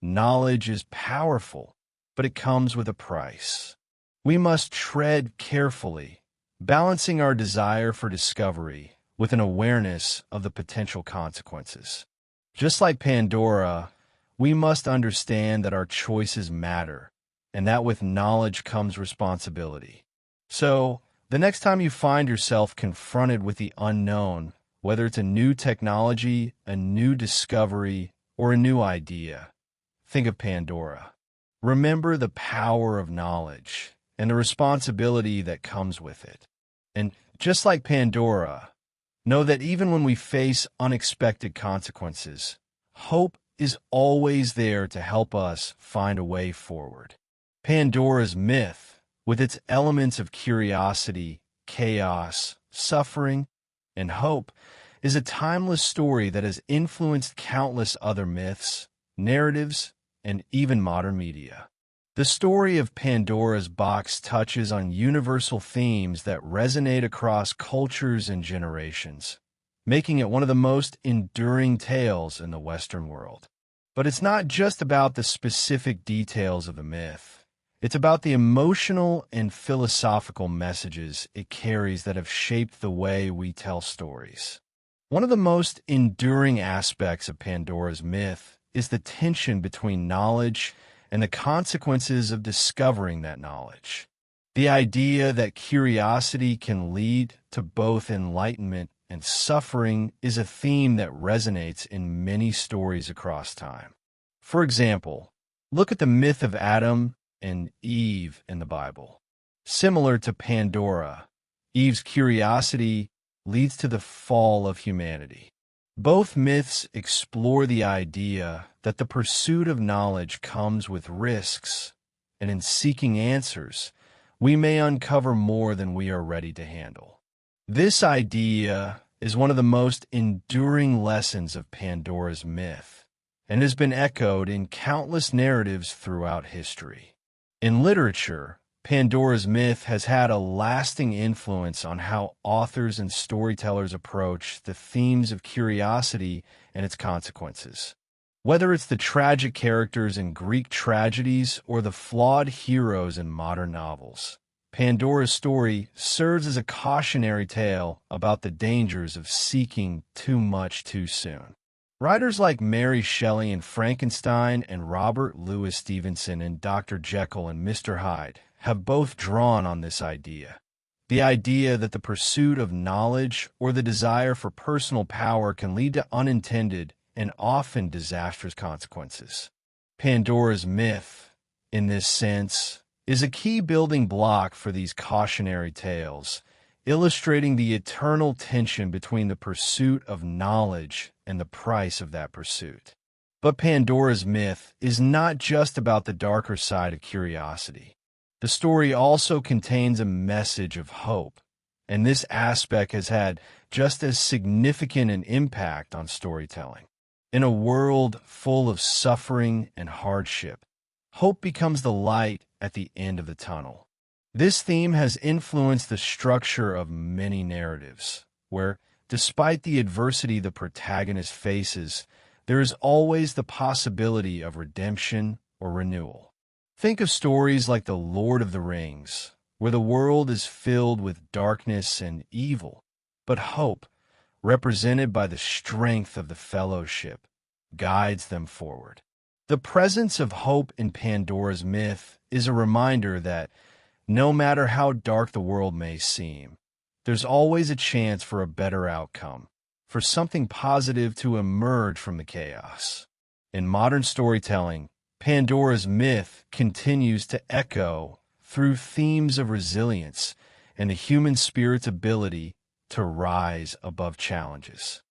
Knowledge is powerful, but it comes with a price. We must tread carefully, balancing our desire for discovery with an awareness of the potential consequences. Just like Pandora, we must understand that our choices matter, and that with knowledge comes responsibility. So, the next time you find yourself confronted with the unknown, whether it's a new technology, a new discovery, or a new idea, think of Pandora. Remember the power of knowledge and the responsibility that comes with it. And just like Pandora, know that even when we face unexpected consequences, hope is always there to help us find a way forward. Pandora's myth, with its elements of curiosity, chaos, suffering, and hope, is a timeless story that has influenced countless other myths, narratives, and even modern media. The story of Pandora's box touches on universal themes that resonate across cultures and generations, making it one of the most enduring tales in the Western world. But it's not just about the specific details of the myth. It's about the emotional and philosophical messages it carries that have shaped the way we tell stories. One of the most enduring aspects of Pandora's myth is the tension between knowledge and the consequences of discovering that knowledge. The idea that curiosity can lead to both enlightenment and suffering is a theme that resonates in many stories across time. For example, look at the myth of Adam and Eve in the Bible. Similar to Pandora, Eve's curiosity leads to the fall of humanity. Both myths explore the idea that the pursuit of knowledge comes with risks, and in seeking answers, we may uncover more than we are ready to handle. This idea is one of the most enduring lessons of Pandora's myth, and has been echoed in countless narratives throughout history. In literature, Pandora's myth has had a lasting influence on how authors and storytellers approach the themes of curiosity and its consequences. Whether it's the tragic characters in Greek tragedies or the flawed heroes in modern novels, Pandora's story serves as a cautionary tale about the dangers of seeking too much too soon. Writers like Mary Shelley in Frankenstein and Robert Louis Stevenson in Dr. Jekyll and Mr. Hyde have both drawn on this idea. The idea that the pursuit of knowledge or the desire for personal power can lead to unintended and often disastrous consequences. Pandora's myth, in this sense, is a key building block for these cautionary tales, illustrating the eternal tension between the pursuit of knowledge and the price of that pursuit. But Pandora's myth is not just about the darker side of curiosity. The story also contains a message of hope, and this aspect has had just as significant an impact on storytelling. In a world full of suffering and hardship, hope becomes the light at the end of the tunnel. This theme has influenced the structure of many narratives, where, despite the adversity the protagonist faces, there is always the possibility of redemption or renewal. Think of stories like The Lord of the Rings, where the world is filled with darkness and evil, but hope, represented by the strength of the fellowship, guides them forward. The presence of hope in Pandora's myth is a reminder that, no matter how dark the world may seem, there's always a chance for a better outcome, for something positive to emerge from the chaos. In modern storytelling, Pandora's myth continues to echo through themes of resilience and the human spirit's ability to rise above challenges.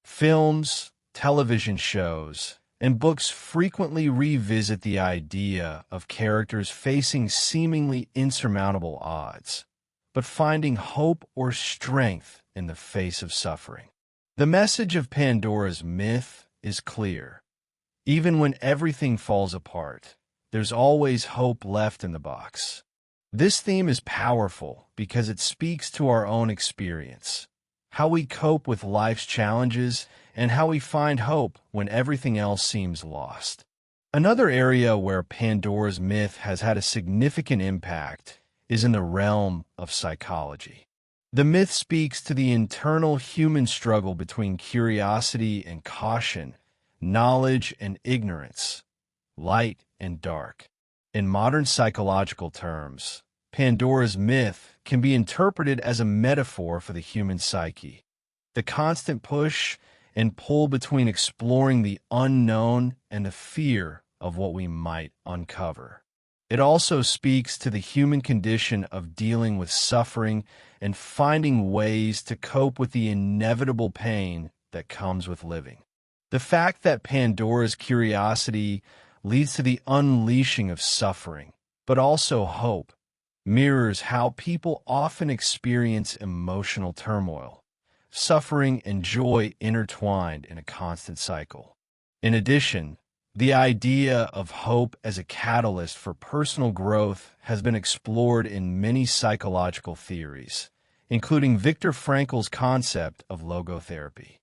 Films, television shows, and books frequently revisit the idea of characters facing seemingly insurmountable odds, but finding hope or strength in the face of suffering. The message of Pandora's myth is clear. Even when everything falls apart, there's always hope left in the box. This theme is powerful because it speaks to our own experience, how we cope with life's challenges, and how we find hope when everything else seems lost. Another area where Pandora's myth has had a significant impact is in the realm of psychology. The myth speaks to the internal human struggle between curiosity and caution, knowledge and ignorance, light and dark. In modern psychological terms, Pandora's myth can be interpreted as a metaphor for the human psyche. The constant push and pull between exploring the unknown and the fear of what we might uncover. It also speaks to the human condition of dealing with suffering and finding ways to cope with the inevitable pain that comes with living. The fact that Pandora's curiosity leads to the unleashing of suffering, but also hope, mirrors how people often experience emotional turmoil, suffering and joy intertwined in a constant cycle. In addition, the idea of hope as a catalyst for personal growth has been explored in many psychological theories, including Viktor Frankl's concept of logotherapy.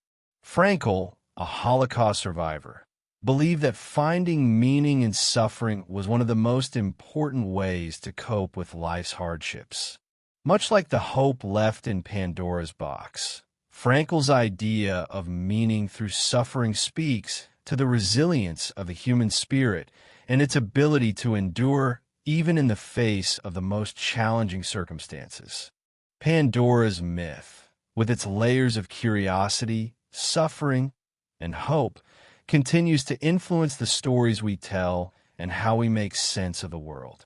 Frankl, a Holocaust survivor, believed that finding meaning in suffering was one of the most important ways to cope with life's hardships. Much like the hope left in Pandora's box, Frankl's idea of meaning through suffering speaks to the resilience of the human spirit and its ability to endure even in the face of the most challenging circumstances. Pandora's myth, with its layers of curiosity, suffering, and hope, continues to influence the stories we tell and how we make sense of the world.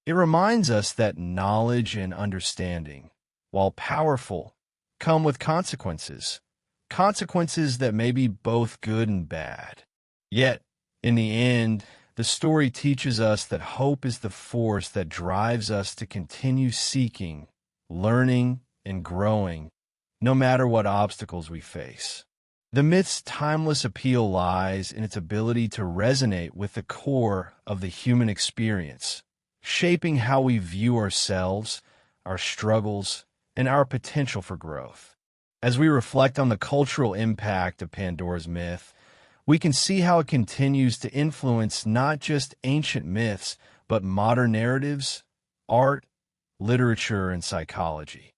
It reminds us that knowledge and understanding, while powerful, come with consequences that may be both good and bad. Yet, in the end, the story teaches us that hope is the force that drives us to continue seeking, learning, and growing, no matter what obstacles we face. The myth's timeless appeal lies in its ability to resonate with the core of the human experience, shaping how we view ourselves, our struggles, and our potential for growth. As we reflect on the cultural impact of Pandora's myth, we can see how it continues to influence not just ancient myths, but modern narratives, art, literature, and psychology.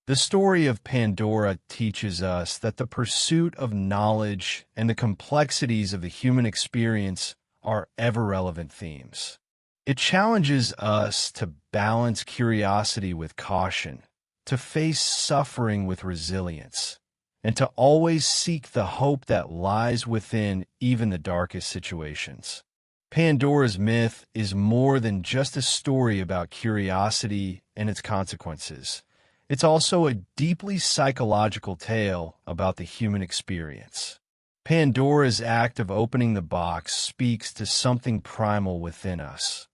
The story of Pandora teaches us that the pursuit of knowledge and the complexities of the human experience are ever-relevant themes. It challenges us to balance curiosity with caution, to face suffering with resilience, and to always seek the hope that lies within even the darkest situations. Pandora's myth is more than just a story about curiosity and its consequences. It's also a deeply psychological tale about the human experience. Pandora's act of opening the box speaks to something primal within us.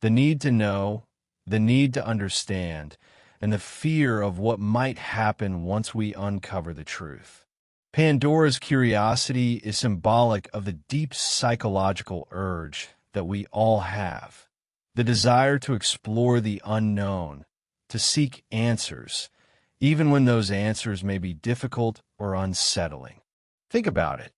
The need to know, the need to understand, and the fear of what might happen once we uncover the truth. Pandora's curiosity is symbolic of the deep psychological urge that we all have, the desire to explore the unknown, to seek answers, even when those answers may be difficult or unsettling. Think about it.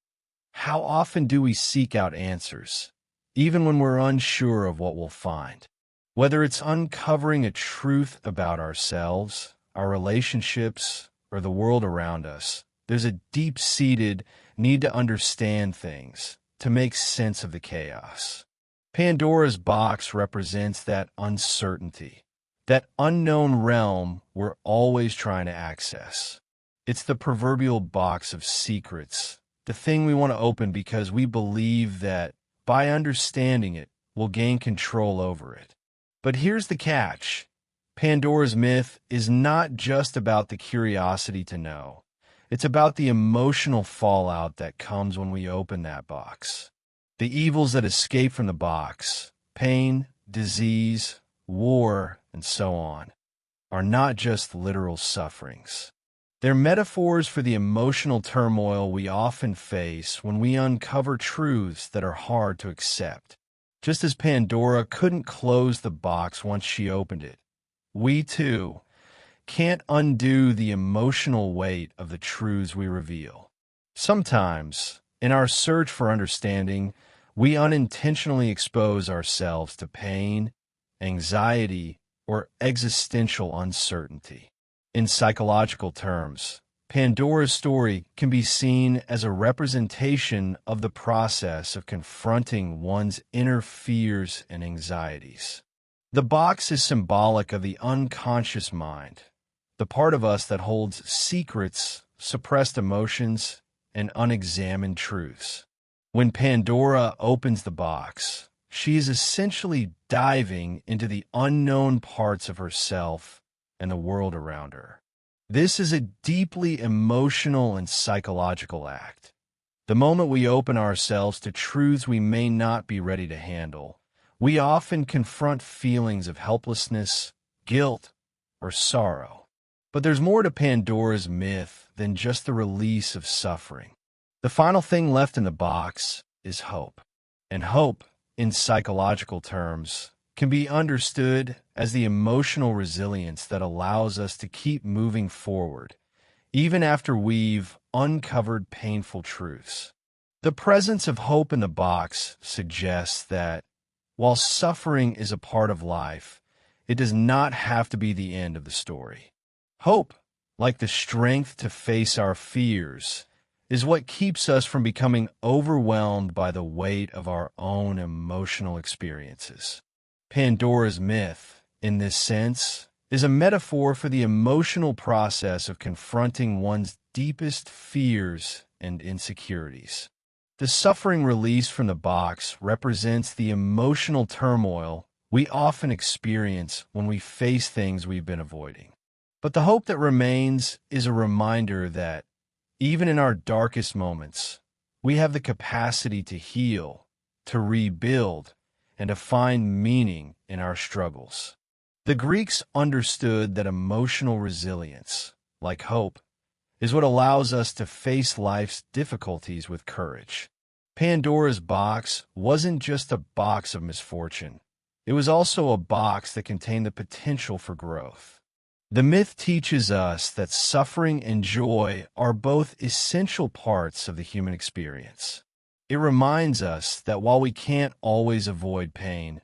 How often do we seek out answers, even when we're unsure of what we'll find? Whether it's uncovering a truth about ourselves, our relationships, or the world around us, there's a deep-seated need to understand things, to make sense of the chaos. Pandora's box represents that uncertainty, that unknown realm we're always trying to access. It's the proverbial box of secrets, the thing we want to open because we believe that by understanding it, we'll gain control over it. But here's the catch. Pandora's myth is not just about the curiosity to know. It's about the emotional fallout that comes when we open that box. The evils that escape from the box, pain, disease, war, and so on, are not just literal sufferings. They're metaphors for the emotional turmoil we often face when we uncover truths that are hard to accept. Just as Pandora couldn't close the box once she opened it, we too can't undo the emotional weight of the truths we reveal. Sometimes, in our search for understanding, we unintentionally expose ourselves to pain, anxiety, or existential uncertainty. In psychological terms, Pandora's story can be seen as a representation of the process of confronting one's inner fears and anxieties. The box is symbolic of the unconscious mind, the part of us that holds secrets, suppressed emotions, and unexamined truths. When Pandora opens the box, she is essentially diving into the unknown parts of herself and the world around her. This is a deeply emotional and psychological act. The moment we open ourselves to truths we may not be ready to handle, we often confront feelings of helplessness, guilt, or sorrow. But there's more to Pandora's myth than just the release of suffering. The final thing left in the box is hope. And hope, in psychological terms, can be understood as the emotional resilience that allows us to keep moving forward, even after we've uncovered painful truths. The presence of hope in the box suggests that, while suffering is a part of life, it does not have to be the end of the story. Hope, like the strength to face our fears, is what keeps us from becoming overwhelmed by the weight of our own emotional experiences. Pandora's myth, in this sense, is a metaphor for the emotional process of confronting one's deepest fears and insecurities. The suffering released from the box represents the emotional turmoil we often experience when we face things we've been avoiding. But the hope that remains is a reminder that, even in our darkest moments, we have the capacity to heal, to rebuild, and to find meaning in our struggles. The Greeks understood that emotional resilience, like hope, is what allows us to face life's difficulties with courage. Pandora's box wasn't just a box of misfortune. It was also a box that contained the potential for growth. The myth teaches us that suffering and joy are both essential parts of the human experience. It reminds us that while we can't always avoid pain,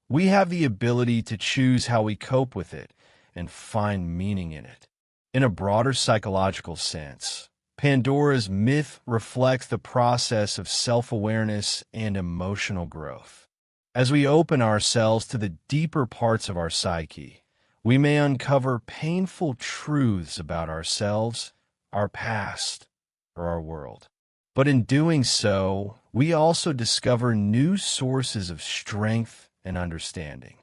we have the ability to choose how we cope with it and find meaning in it. In a broader psychological sense, Pandora's myth reflects the process of self-awareness and emotional growth. As we open ourselves to the deeper parts of our psyche, we may uncover painful truths about ourselves, our past, or our world. But in doing so, we also discover new sources of strength and understanding.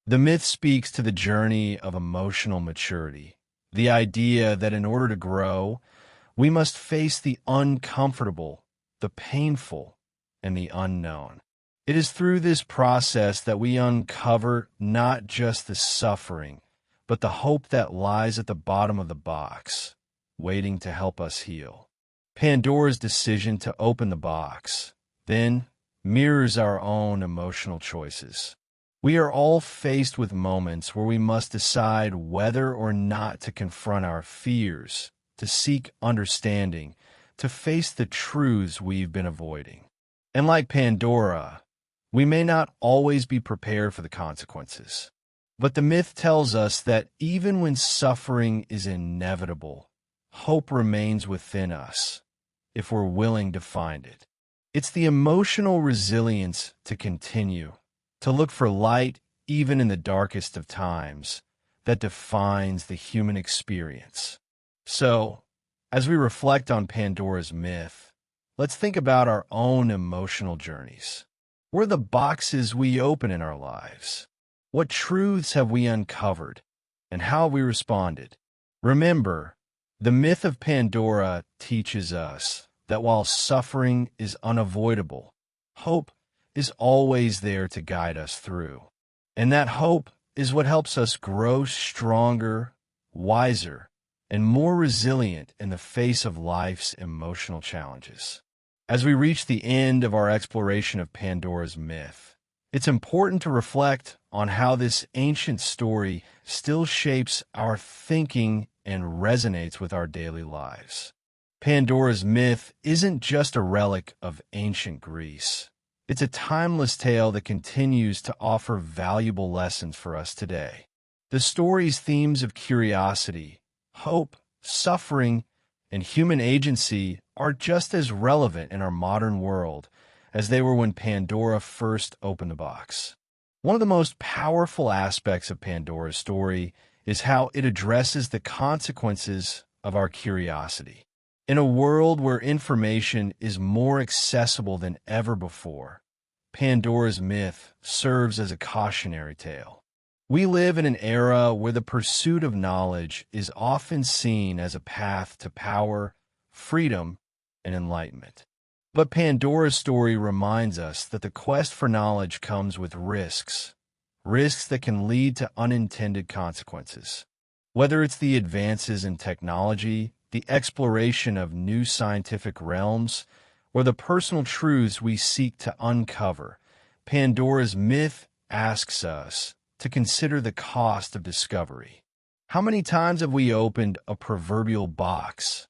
The myth speaks to the journey of emotional maturity, the idea that in order to grow, we must face the uncomfortable, the painful, and the unknown. It is through this process that we uncover not just the suffering, but the hope that lies at the bottom of the box, waiting to help us heal. Pandora's decision to open the box, then, mirrors our own emotional choices. We are all faced with moments where we must decide whether or not to confront our fears, to seek understanding, to face the truths we've been avoiding. And like Pandora, we may not always be prepared for the consequences. But the myth tells us that even when suffering is inevitable, hope remains within us, if we're willing to find it. It's the emotional resilience to continue, to look for light even in the darkest of times, that defines the human experience. So, as we reflect on Pandora's myth, let's think about our own emotional journeys. What are the boxes we open in our lives? What truths have we uncovered, and how have we responded? Remember, the myth of Pandora teaches us that while suffering is unavoidable, hope is always there to guide us through. And that hope is what helps us grow stronger, wiser, and more resilient in the face of life's emotional challenges. As we reach the end of our exploration of Pandora's myth, It's important to reflect on how this ancient story still shapes our thinking and resonates with our daily lives. Pandora's myth isn't just a relic of ancient Greece. It's a timeless tale that continues to offer valuable lessons for us today. The story's themes of curiosity, hope, suffering, and human agency are just as relevant in our modern world as they were when Pandora first opened the box. One of the most powerful aspects of Pandora's story is how it addresses the consequences of our curiosity. In a world where information is more accessible than ever before, Pandora's myth serves as a cautionary tale. We live in an era where the pursuit of knowledge is often seen as a path to power, freedom, and enlightenment. But Pandora's story reminds us that the quest for knowledge comes with risks that can lead to unintended consequences. Whether it's the advances in technology, the exploration of new scientific realms, or the personal truths we seek to uncover, Pandora's myth asks us to consider the cost of discovery. How many times have we opened a proverbial box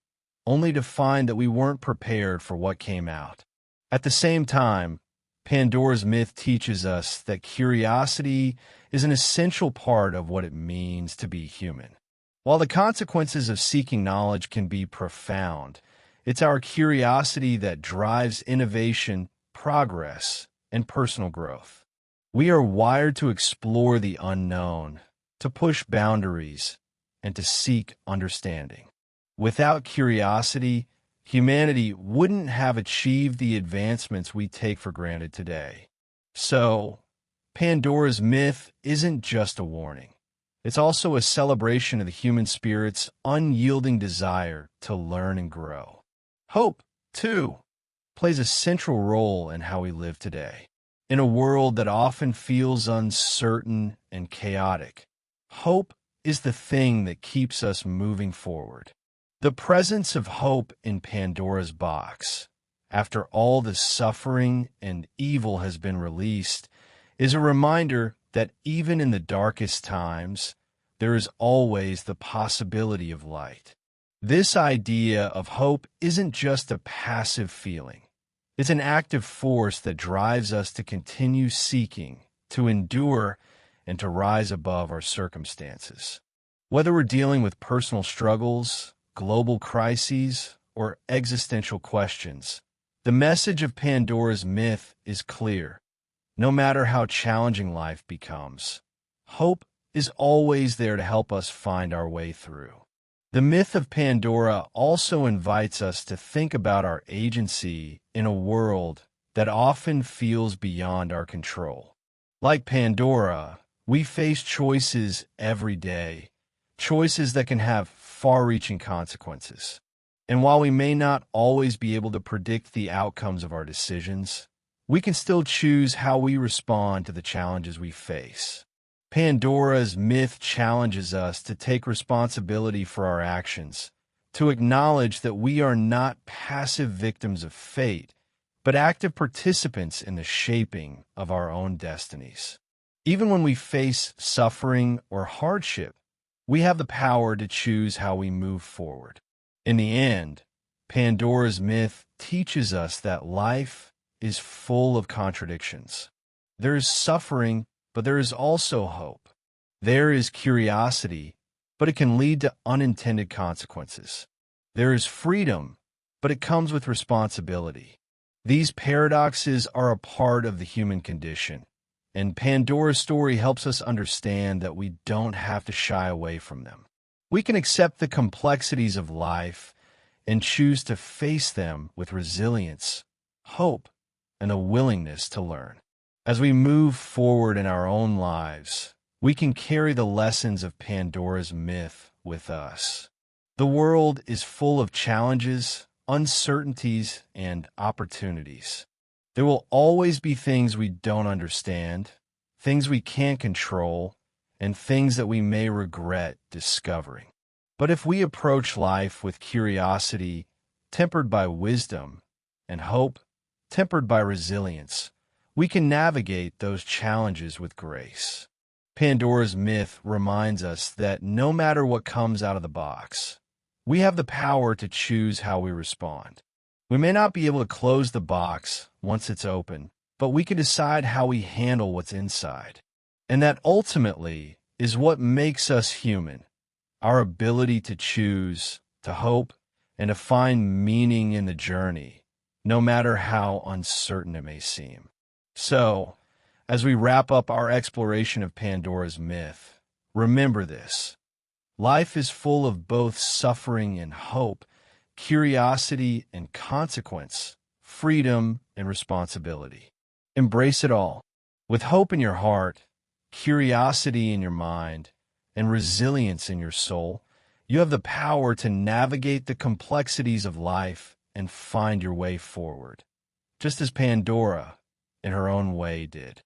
only to find that we weren't prepared for what came out? At the same time, Pandora's myth teaches us that curiosity is an essential part of what it means to be human. While the consequences of seeking knowledge can be profound, it's our curiosity that drives innovation, progress, and personal growth. We are wired to explore the unknown, to push boundaries, and to seek understanding. Without curiosity, humanity wouldn't have achieved the advancements we take for granted today. So, Pandora's myth isn't just a warning. It's also a celebration of the human spirit's unyielding desire to learn and grow. Hope, too, plays a central role in how we live today. In a world that often feels uncertain and chaotic, hope is the thing that keeps us moving forward. The presence of hope in Pandora's box, after all the suffering and evil has been released, is a reminder that even in the darkest times, there is always the possibility of light. This idea of hope isn't just a passive feeling. It's an active force that drives us to continue seeking, to endure, and to rise above our circumstances. Whether we're dealing with personal struggles, global crises, or existential questions, the message of Pandora's myth is clear. No matter how challenging life becomes, hope is always there to help us find our way through. The myth of Pandora also invites us to think about our agency in a world that often feels beyond our control. Like Pandora, we face choices every day, choices that can have far-reaching consequences. And while we may not always be able to predict the outcomes of our decisions, we can still choose how we respond to the challenges we face. Pandora's myth challenges us to take responsibility for our actions, to acknowledge that we are not passive victims of fate, but active participants in the shaping of our own destinies. Even when we face suffering or hardship, we have the power to choose how we move forward. In the end, Pandora's myth teaches us that life is full of contradictions. There is suffering, but there is also hope. There is curiosity, but it can lead to unintended consequences. There is freedom, but it comes with responsibility. These paradoxes are a part of the human condition, and Pandora's story helps us understand that we don't have to shy away from them. We can accept the complexities of life and choose to face them with resilience, hope, and a willingness to learn. As we move forward in our own lives, we can carry the lessons of Pandora's myth with us. The world is full of challenges, uncertainties, and opportunities. There will always be things we don't understand, things we can't control, and things that we may regret discovering. But if we approach life with curiosity, tempered by wisdom, and hope, tempered by resilience, we can navigate those challenges with grace. Pandora's myth reminds us that no matter what comes out of the box, we have the power to choose how we respond. We may not be able to close the box once it's open, but we can decide how we handle what's inside. And that ultimately is what makes us human, our ability to choose, to hope, and to find meaning in the journey, no matter how uncertain it may seem. So, as we wrap up our exploration of Pandora's myth, remember this. Life is full of both suffering and hope, curiosity and consequence, freedom and responsibility. Embrace it all. With hope in your heart, curiosity in your mind, and resilience in your soul, you have the power to navigate the complexities of life and find your way forward, just as Pandora, in her own way, did.